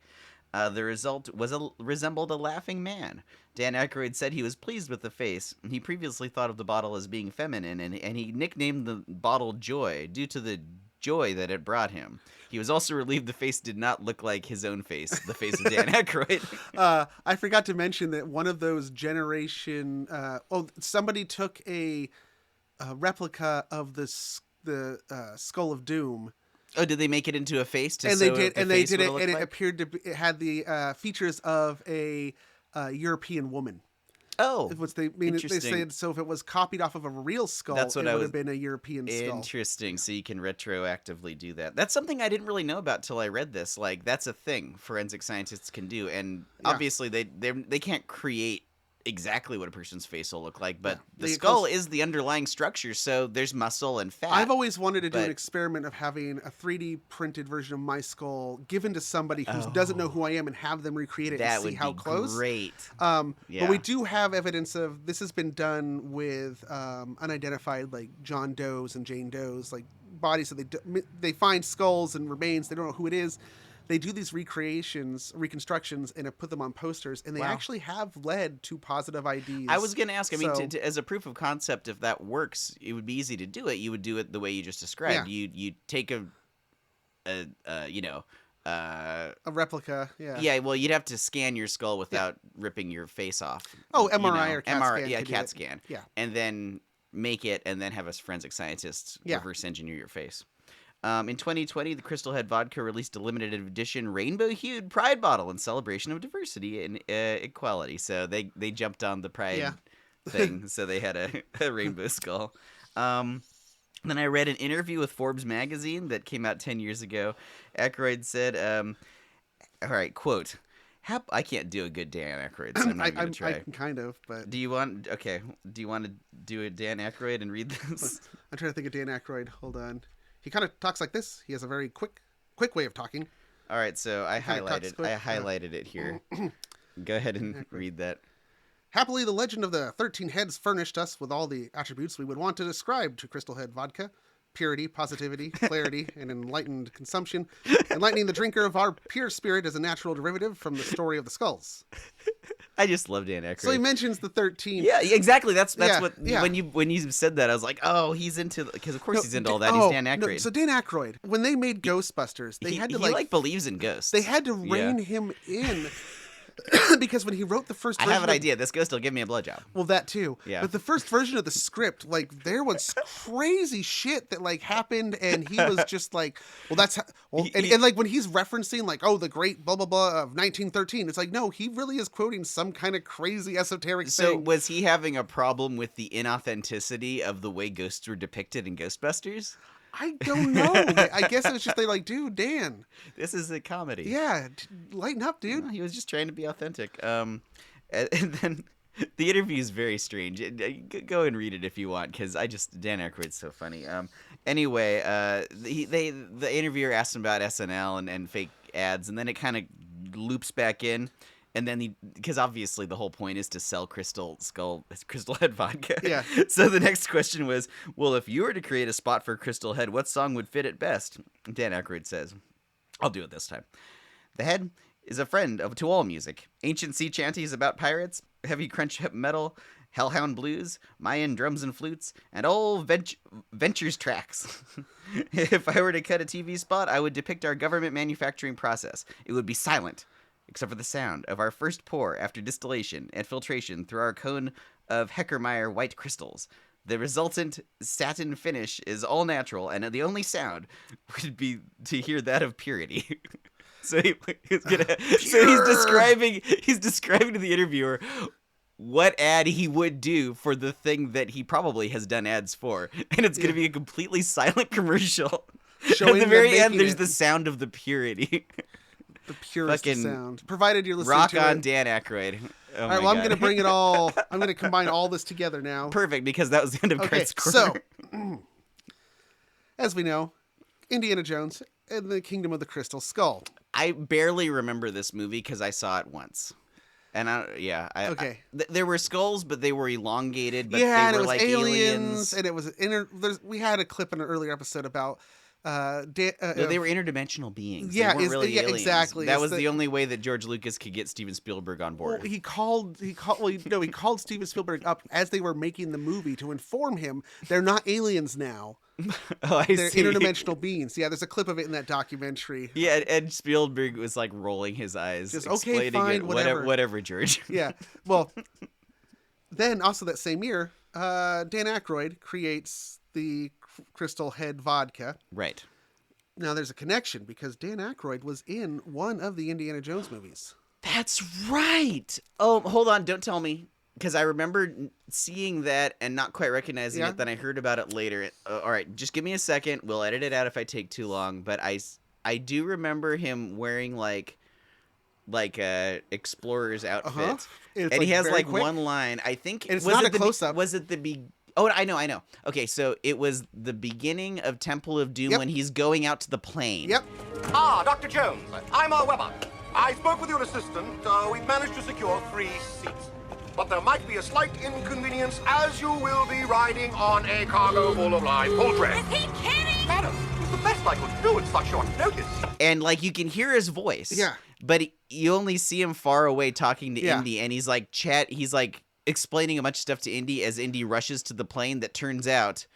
The result resembled a laughing man. Dan Aykroyd said he was pleased with the face. He previously thought of the bottle as being feminine, and he nicknamed the bottle Joy due to the joy that it brought him. He was also relieved the face did not look like his own face, the face of Dan Aykroyd.
I forgot to mention that one of those generation... somebody took a replica of the Skull of Doom.
Oh, did they make it into a face?
And they did it, and it appeared to be, it had the features of a European woman.
Oh,
they said so. If it was copied off of a real skull, it would have been a European skull.
Interesting. So you can retroactively do that. That's something I didn't really know about till I read this. Like, that's a thing forensic scientists can do, and obviously they can't create exactly what a person's face will look like, but the skull is the underlying structure, so there's muscle and fat.
I've always wanted to do an experiment of having a 3D printed version of my skull given to somebody who doesn't know who I am and have them recreate it and see how close.
Great.
But we do have evidence of this has been done with unidentified, like John Does and Jane Does, like bodies that they find skulls and remains. They don't know who it is. They do these reconstructions, and have put them on posters, and they actually have led to positive IDs.
I was going to ask, as a proof of concept, if that works, it would be easy to do it. You would do it the way you just described.
Yeah.
You take a
replica, yeah.
Yeah, well, you'd have to scan your skull without ripping your face off.
Oh, MRI or CAT scan.
Yeah, CAT scan.
Yeah.
And then make it, and then have a forensic scientist reverse engineer your face. In 2020, the Crystal Head Vodka released a limited edition rainbow-hued Pride bottle in celebration of diversity and equality. So they jumped on the Pride thing, so they had a rainbow skull. Then I read an interview with Forbes magazine that came out 10 years ago. Aykroyd said, all right, quote, I can't do a good Dan Aykroyd, so I'm not going to try.
I can kind of, but...
Do you want to do a Dan Aykroyd and read this?
I'm trying to think of Dan Aykroyd. Hold on. He kind of talks like this. He has a very quick way of talking.
All right, so I highlighted it here. Go ahead and read that.
Happily, the legend of the 13 heads furnished us with all the attributes we would want to describe to Crystal Head Vodka. Purity, positivity, clarity, and enlightened consumption. Enlightening the drinker of our pure spirit as a natural derivative from the story of the skulls.
I just love Dan Aykroyd.
So he mentions the 13.
Yeah, exactly. That's what when you said that, I was like, oh, he's into, because of course he's into all that. He's Dan Aykroyd.
No, so Dan Aykroyd, when they made Ghostbusters, they had to
he believes in ghosts.
They had to rein him in. Because when he wrote the first version...
I have an idea. This ghost will give me a blowjob.
Well, that too.
Yeah.
But the first version of the script, like, there was crazy shit that, like, happened, and he was just like, well, that's... and, like, when he's referencing, like, oh, the great blah, blah, blah of 1913, it's like, no, he really is quoting some kind of crazy esoteric thing.
So was he having a problem with the inauthenticity of the way ghosts were depicted in Ghostbusters?
I don't know. I guess it was just, they're like, dude, Dan.
This is a comedy.
Yeah, lighten up, dude.
No, he was just trying to be authentic. And then the interview is very strange. Go and read it if you want, because Dan Aykroyd's so funny. Anyway, the interviewer asked him about SNL and fake ads, and then it kind of loops back in. And then because obviously the whole point is to sell Crystal Head Vodka.
Yeah.
So the next question was, well, if you were to create a spot for Crystal Head, what song would fit it best? Dan Aykroyd says, I'll do it this time. The Head is a friend to all music. Ancient sea chanties about pirates, heavy crunch metal, hellhound blues, Mayan drums and flutes, and old ventures tracks. If I were to cut a TV spot, I would depict our government manufacturing process. It would be silent, except for the sound of our first pour after distillation and filtration through our cone of Heckermeyer white crystals. The resultant satin finish is all natural, and the only sound would be to hear that of purity. So he's describing to the interviewer what ad he would do for the thing that he probably has done ads for, and it's going to be a completely silent commercial.
showing
At the very
them
end,
making
there's
it.
the sound of the purity.
The purest
fucking
sound. Provided you're listening
Rock
to
on
it.
Dan Aykroyd. Oh
All
my
right, well, I'm
God.
going to bring it all. I'm going to combine all this together now.
Perfect, because that was the end of
Okay,
Kurt's Corner.
so as we know, Indiana Jones and the Kingdom of the Crystal Skull.
I barely remember this movie because I saw it once. And
Okay.
There were skulls, but they were elongated. But
Yeah, and
they
it
were
was
like
aliens, and it was we had a clip in an earlier episode about
No, they were interdimensional beings.
Yeah,
they weren't really aliens.
exactly.
That
It's
was the only way that George Lucas could get Steven Spielberg on board.
Well, he called Steven Spielberg up as they were making the movie to inform him they're not aliens now.
Oh,
They're
see.
interdimensional beings. Yeah, there's a clip of it in that documentary.
Yeah, and Spielberg was like rolling his eyes,
Just, okay,
explaining
fine,
it.
whatever.
Whatever, George.
Yeah. Well, then also that same year, Dan Aykroyd creates the Crystal Head vodka.
Right.
Now there's a connection because Dan Aykroyd was in one of the Indiana Jones movies.
That's right. Oh, hold on. Don't tell me. Because I remember seeing that and not quite recognizing
Yeah.
it. Then I heard about it later. All right. Just give me a second. We'll edit it out if I take too long. But I do remember him wearing like a explorer's outfit.
It's,
And he has
very
like
quick.
one line. I think
And it's
was
not
it
a
the
close-up.
Was it the Oh, I know. Okay, so it was the beginning of Temple of Doom
Yep.
when he's going out to the plane.
Yep.
Ah, Dr. Jones. I'm Weber. I spoke with your assistant. We've managed to secure 3 seats. But there might be a slight inconvenience as you will be riding on a cargo full of live poultry.
Is he kidding?
Madam, it's the best I could do at such short notice.
And like you can hear his voice.
Yeah.
But you only see him far away talking to
Yeah.
Indy, and he's like explaining a bunch of stuff to Indy as Indy rushes to the plane that turns out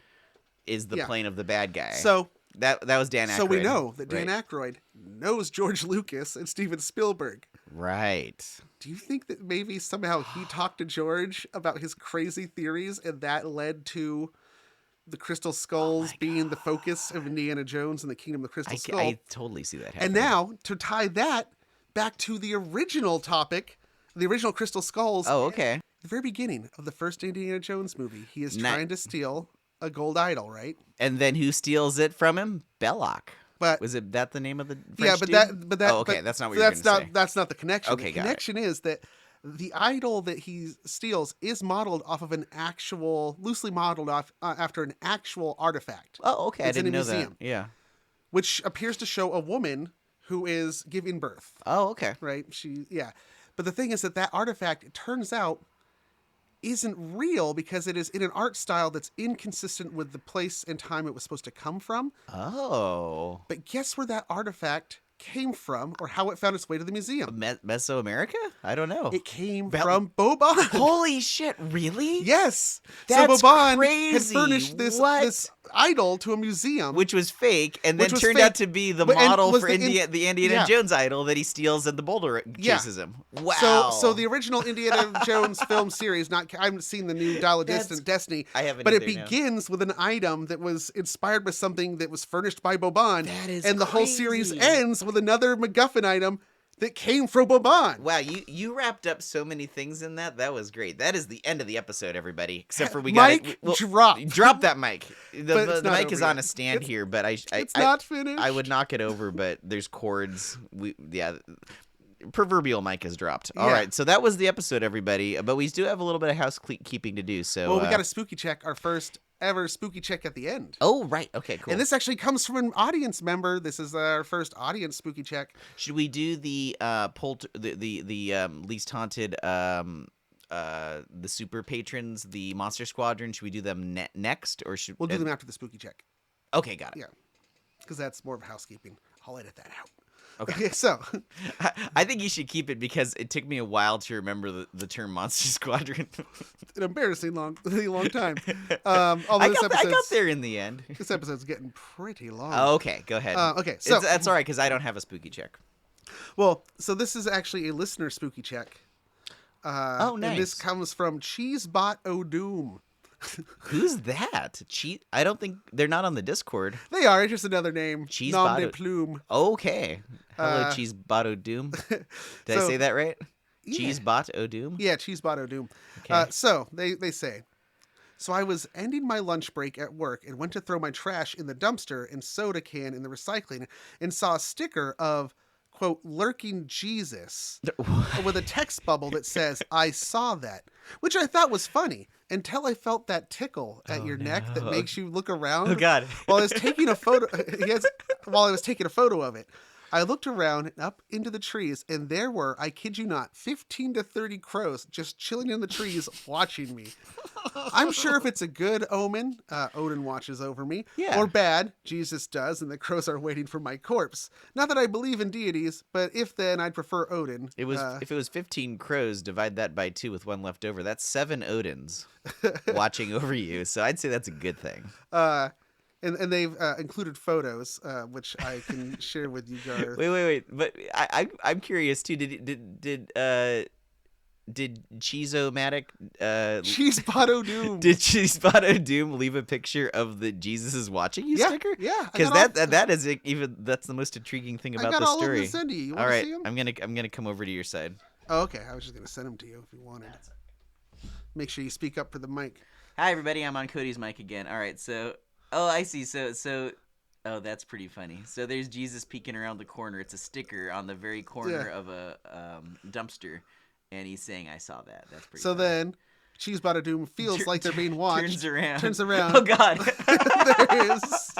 is the
Yeah.
plane of the bad guy.
So
that was Dan Aykroyd.
So we know that Dan
Right.
Aykroyd knows George Lucas and Steven Spielberg.
Right.
Do you think that maybe somehow he talked to George about his crazy theories and that led to the Crystal Skulls being the focus of Indiana Jones and the Kingdom of the Crystal Skull?
I totally see that happening.
And now, to tie that back to the original topic, the original Crystal Skulls,
Oh, okay.
the very beginning of the first Indiana Jones movie, he is
Ni-
trying to steal a gold idol, right?
And then who steals it from him? Belloc.
But
Was it that the name of the French
yeah, but
dude?
that
Oh, okay,
but
that's not what you're
that's
gonna
not
say.
that's not the connection.
Okay,
the
got it.
connection is that the idol that he steals is modeled off of loosely modeled off after an actual artifact,
Oh, okay. I
It's in
didn't
a
know that.
museum.
Yeah.
which appears to show a woman who is giving birth.
Oh, okay.
Right? But the thing is that artifact, it turns out, isn't real because it is in an art style that's inconsistent with the place and time it was supposed to come from.
Oh.
But guess where that artifact came from or how it found its way to the museum?
Mesoamerica? I don't know.
It came from Boban.
Holy shit, really?
Yes.
That's
so Boban had
crazy.
furnished this idol to a museum.
Which was fake, and then
Which was
turned
fake.
out to be the
But- and
model
was
for
the
the Indiana
yeah.
Jones idol that he steals and the boulder chases him. Wow.
So the original Indiana Jones film series, I haven't seen the new Dial of Destiny.
I haven't
But it
either, no.
begins with an item that was inspired by something that was furnished by Boban.
That is
and the whole series
crazy.
ends with another MacGuffin item that came from Boban.
Wow, you wrapped up so many things in that. That was great. That is the end of the episode, everybody. Except for we got
Mic drop.
Drop that mic.
But
The
it's not
mic
over
is
yet.
on a stand here, but
It's not finished.
I would knock it over, but there's cords. Proverbial mic is dropped. All
Yeah.
right, so that was the episode, everybody. But we do have a little bit of housekeeping to do. So
Well, we got a spooky check, our first ever spooky check at the end.
Oh, right. Okay, cool.
And this actually comes from an audience member. This is our first audience spooky check.
Should we do the least haunted the super patrons, the monster squadron? Should we do them next, or should
We'll do them after the spooky check.
Okay, got it.
Yeah, because that's more of housekeeping. I'll edit that out.
Okay.
So
I think you should keep it because it took me a while to remember the term monster squadron.
an embarrassing long time. Although
I got there in the end.
This episode's getting pretty long.
Oh, okay, go ahead.
Okay, so
that's all right because I don't have a spooky check.
Well, so this is actually a listener spooky check.
Oh, nice.
And this comes from Cheesebot O'Doom.
Who's that? I don't think they're not on the Discord.
They are. It's just another name.
Cheese
Nom de
Botto-
plume.
Okay. Hello, Cheese Botto Doom. Did I say that right?
Yeah.
Cheese Bot O'Doom?
Yeah, Cheesebot O'Doom.
Okay.
So they say, So I was ending my lunch break at work and went to throw my trash in the dumpster and soda can in the recycling and saw a sticker of, quote, lurking Jesus with a text bubble that says, I saw that, which I thought was funny until I felt that tickle at your neck that makes you look around.
Oh, God.
While I was taking a photo, while I was taking a photo of it, I looked around and up into the trees, and there were, I kid you not, 15 to 30 crows just chilling in the trees watching me. I'm sure if it's a good omen, Odin watches over me, or bad, Jesus does, and the crows are waiting for my corpse. Not that I believe in deities, but if then, I'd prefer Odin.
It was if it was 15 crows, divide that by 2 with 1 left over. That's 7 Odins watching over you. So I'd say that's a good thing.
And they've included photos, which I can share with you, Garth.
Wait. But I'm curious too. Did Cheezo-matic
Cheesebotto Doom.
Did Cheesebotto Doom leave a picture of the Jesus is watching you sticker?
Yeah.
Because that's the most intriguing thing about the story.
I got all of them to send you. You want to see them?
I'm gonna come over to your side.
Oh, okay. I was just gonna send them to you if you wanted. Make sure you speak up for the mic.
Hi everybody, I'm on Cody's mic again. All right, so. Oh, I see. Oh, that's pretty funny. So there's Jesus peeking around the corner. It's a sticker on the very corner of a dumpster, and he's saying, "I saw that." That's pretty.
So
funny.
Then, Cheesebotto Doom feels like they're being watched.
Turns around. Oh God.
There is just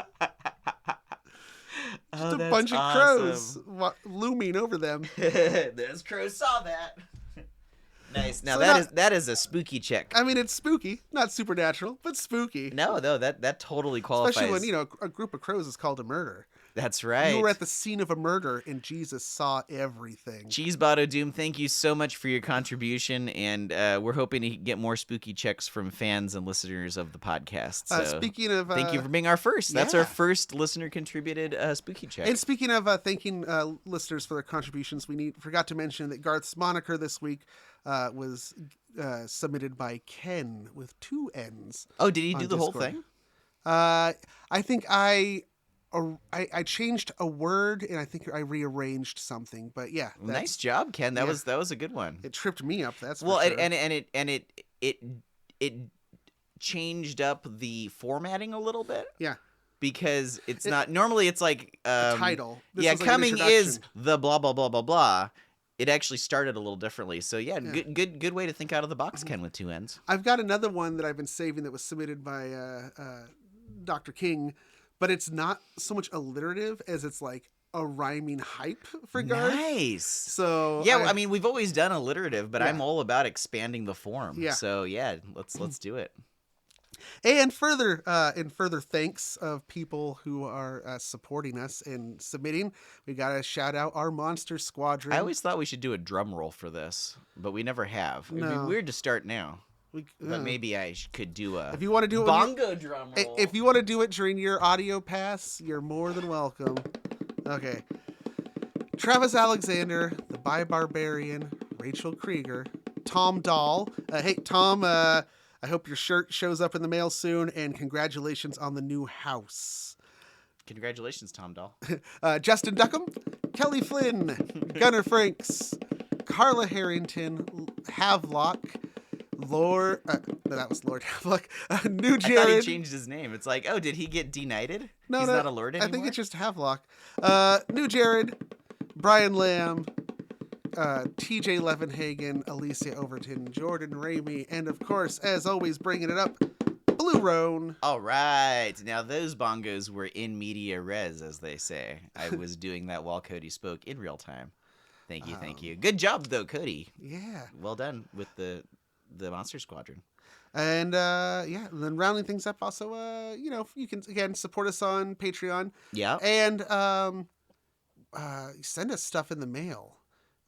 a bunch of crows looming over them.
Those crows saw that. Nice. Now that is a spooky check.
I mean, it's spooky, not supernatural, but spooky.
No, that totally qualifies.
Especially when a group of crows is called a murder.
That's right.
You were at the scene of a murder, and Jesus saw everything.
Cheesebotto Doom, thank you so much for your contribution, and we're hoping to get more spooky checks from fans and listeners of the podcast. So
speaking of,
thank you for being our first. That's our first listener-contributed spooky check.
And speaking of thanking listeners for their contributions, forgot to mention that Garth's moniker this week was submitted by Ken with 2 N's.
Oh, did he do the whole thing?
I think I changed a word, and I think I rearranged something. But yeah,
nice job, Ken. That was a good one.
It tripped me up. That's
well,
for sure.
and it changed up the formatting a little bit.
Yeah.
Because it's not normally it's like
title. This
coming is the blah blah blah blah blah. It actually started a little differently. So yeah. Good way to think out of the box, Ken, with 2 N's.
I've got another one that I've been saving that was submitted by Dr. King, but it's not so much alliterative as it's like a rhyming hype for Garth.
Nice.
So
yeah, I mean we've always done alliterative, but I'm all about expanding the form.
Yeah.
So yeah, let's do it.
And further thanks of people who are supporting us and submitting, we got to shout out our Monster Squadron.
I always thought we should do a drum roll for this, but we never have.
No.
It'd be weird to start now. But maybe I could do a
if you want to do
bongo drum roll.
If you want to do it during your audio pass, you're more than welcome. Okay. Travis Alexander, the Bi Barbarian, Rachel Krieger, Tom Dahl. Hey, Tom, I hope your shirt shows up in the mail soon, and congratulations on the new house.
Congratulations, Tom Dahl.
Justin Duckham, Kelly Flynn, Gunnar Franks, Carla Harrington, Havelock, Lord... no, that was Lord Havelock. New Jared...
I thought he changed his name. It's like, oh, did he get deknighted? He's not a lord anymore?
I think it's just Havelock. New Jared, Brian Lamb, TJ Levenhagen, Alicia Overton, Jordan Ramey, and of course, as always, bringing it up, Blue Roan.
All right. Now, those bongos were in media res, as they say. I was doing that while Cody spoke in real time. Thank you. Good job, though, Cody.
Yeah.
Well done with the Monster Squadron.
And then rounding things up, also, you can again support us on Patreon.
Yeah.
And send us stuff in the mail.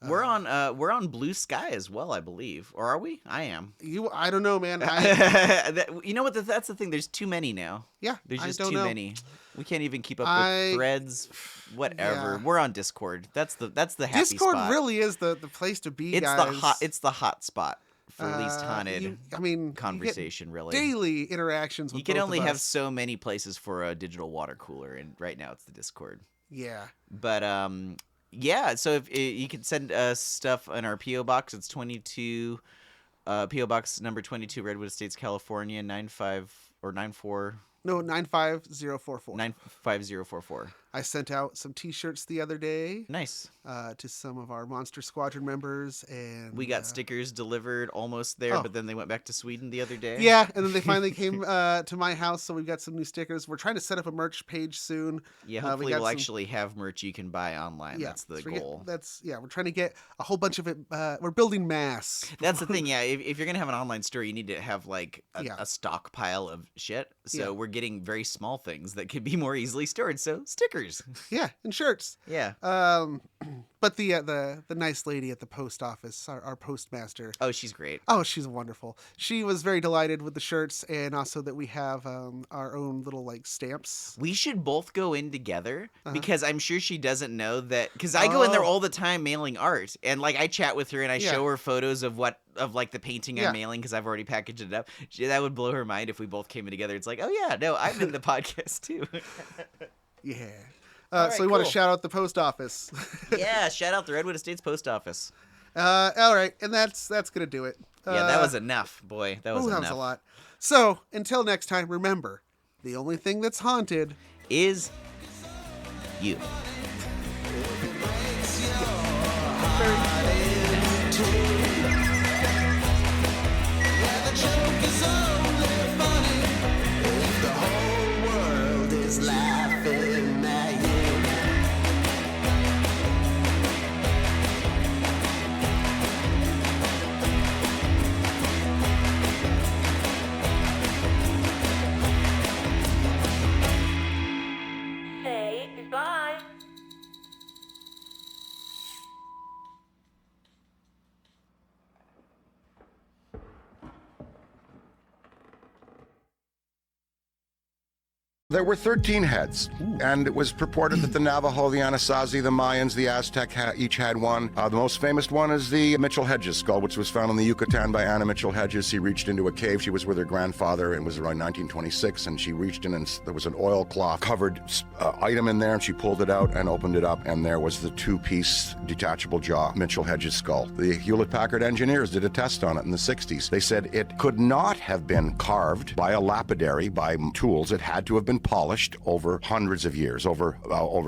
We're on Blue Sky as well, I believe, or are we? I am.
I don't know, man.
You know what? That's the thing. There's too many now.
Yeah,
there's just too many. We can't even keep up with threads. Whatever. Yeah. We're on Discord. That's the happy
Discord
spot.
Really is the place to be.
It's the hot spot for least haunted. conversation. Really,
daily interactions. With
you can only have so many places for a digital water cooler, and right now it's the Discord.
Yeah,
but yeah, so if you can send us stuff in our PO box, it's 22 P.O. Box number 22, Redwood Estates, California, 95044.
No, 95044.
95044.
I sent out some T-shirts the other day.
Nice.
To some of our Monster Squadron members, and
We got stickers delivered almost there, but then they went back to Sweden the other day.
Yeah, and then they finally came to my house, so we've got some new stickers. We're trying to set up a merch page soon.
Yeah, hopefully we'll actually have merch you can buy online.
Yeah,
that's the
so
goal.
We're trying to get a whole bunch of it. We're building mass.
That's the thing, yeah. If you're going to have an online store, you need to have like a stockpile of shit. So we're getting very small things that could be more easily stored. So stickers.
Yeah, and shirts.
Yeah.
But the nice lady at the post office, our postmaster.
Oh, she's great.
Oh, she's wonderful. She was very delighted with the shirts, and also that we have our own little like stamps.
We should both go in together because I'm sure she doesn't know that. Because I go in there all the time mailing art, and like I chat with her and I show her photos of like the painting I'm mailing because I've already packaged it up. That would blow her mind if we both came in together. It's like, oh yeah, no, I'm in the podcast too.
Yeah.
Right,
so we want to shout out the post office.
Yeah, shout out the Redwood Estates post office.
All right, and that's gonna do it.
Yeah, that was enough, boy. That was enough.
That was a lot. So until next time, remember, the only thing that's haunted
is you.
Say goodbye.
There were 13 heads, and it was purported that the Navajo, the Anasazi, the Mayans, the Aztec each had one. The most famous one is the Mitchell Hedges skull, which was found in the Yucatan by Anna Mitchell Hedges. She reached into a cave. She was with her grandfather, and it was around 1926, and she reached in, and there was an oilcloth-covered item in there, and she pulled it out and opened it up, and there was the two-piece detachable jaw Mitchell Hedges skull. The Hewlett-Packard engineers did a test on it in the 60s. They said it could not have been carved by a lapidary, by tools. It had to have been polished over hundreds of years, over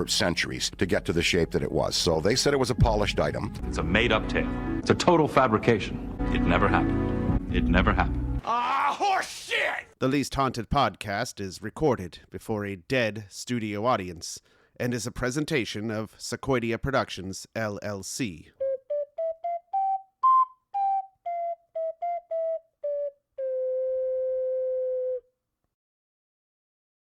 centuries, to get to the shape that it was. So they said it was a polished item.
It's a made-up tale. It's a total fabrication. It never happened. It never happened.
Ah, horse shit!
The Least Haunted podcast is recorded before a dead studio audience and is a presentation of Sequoia Productions, LLC.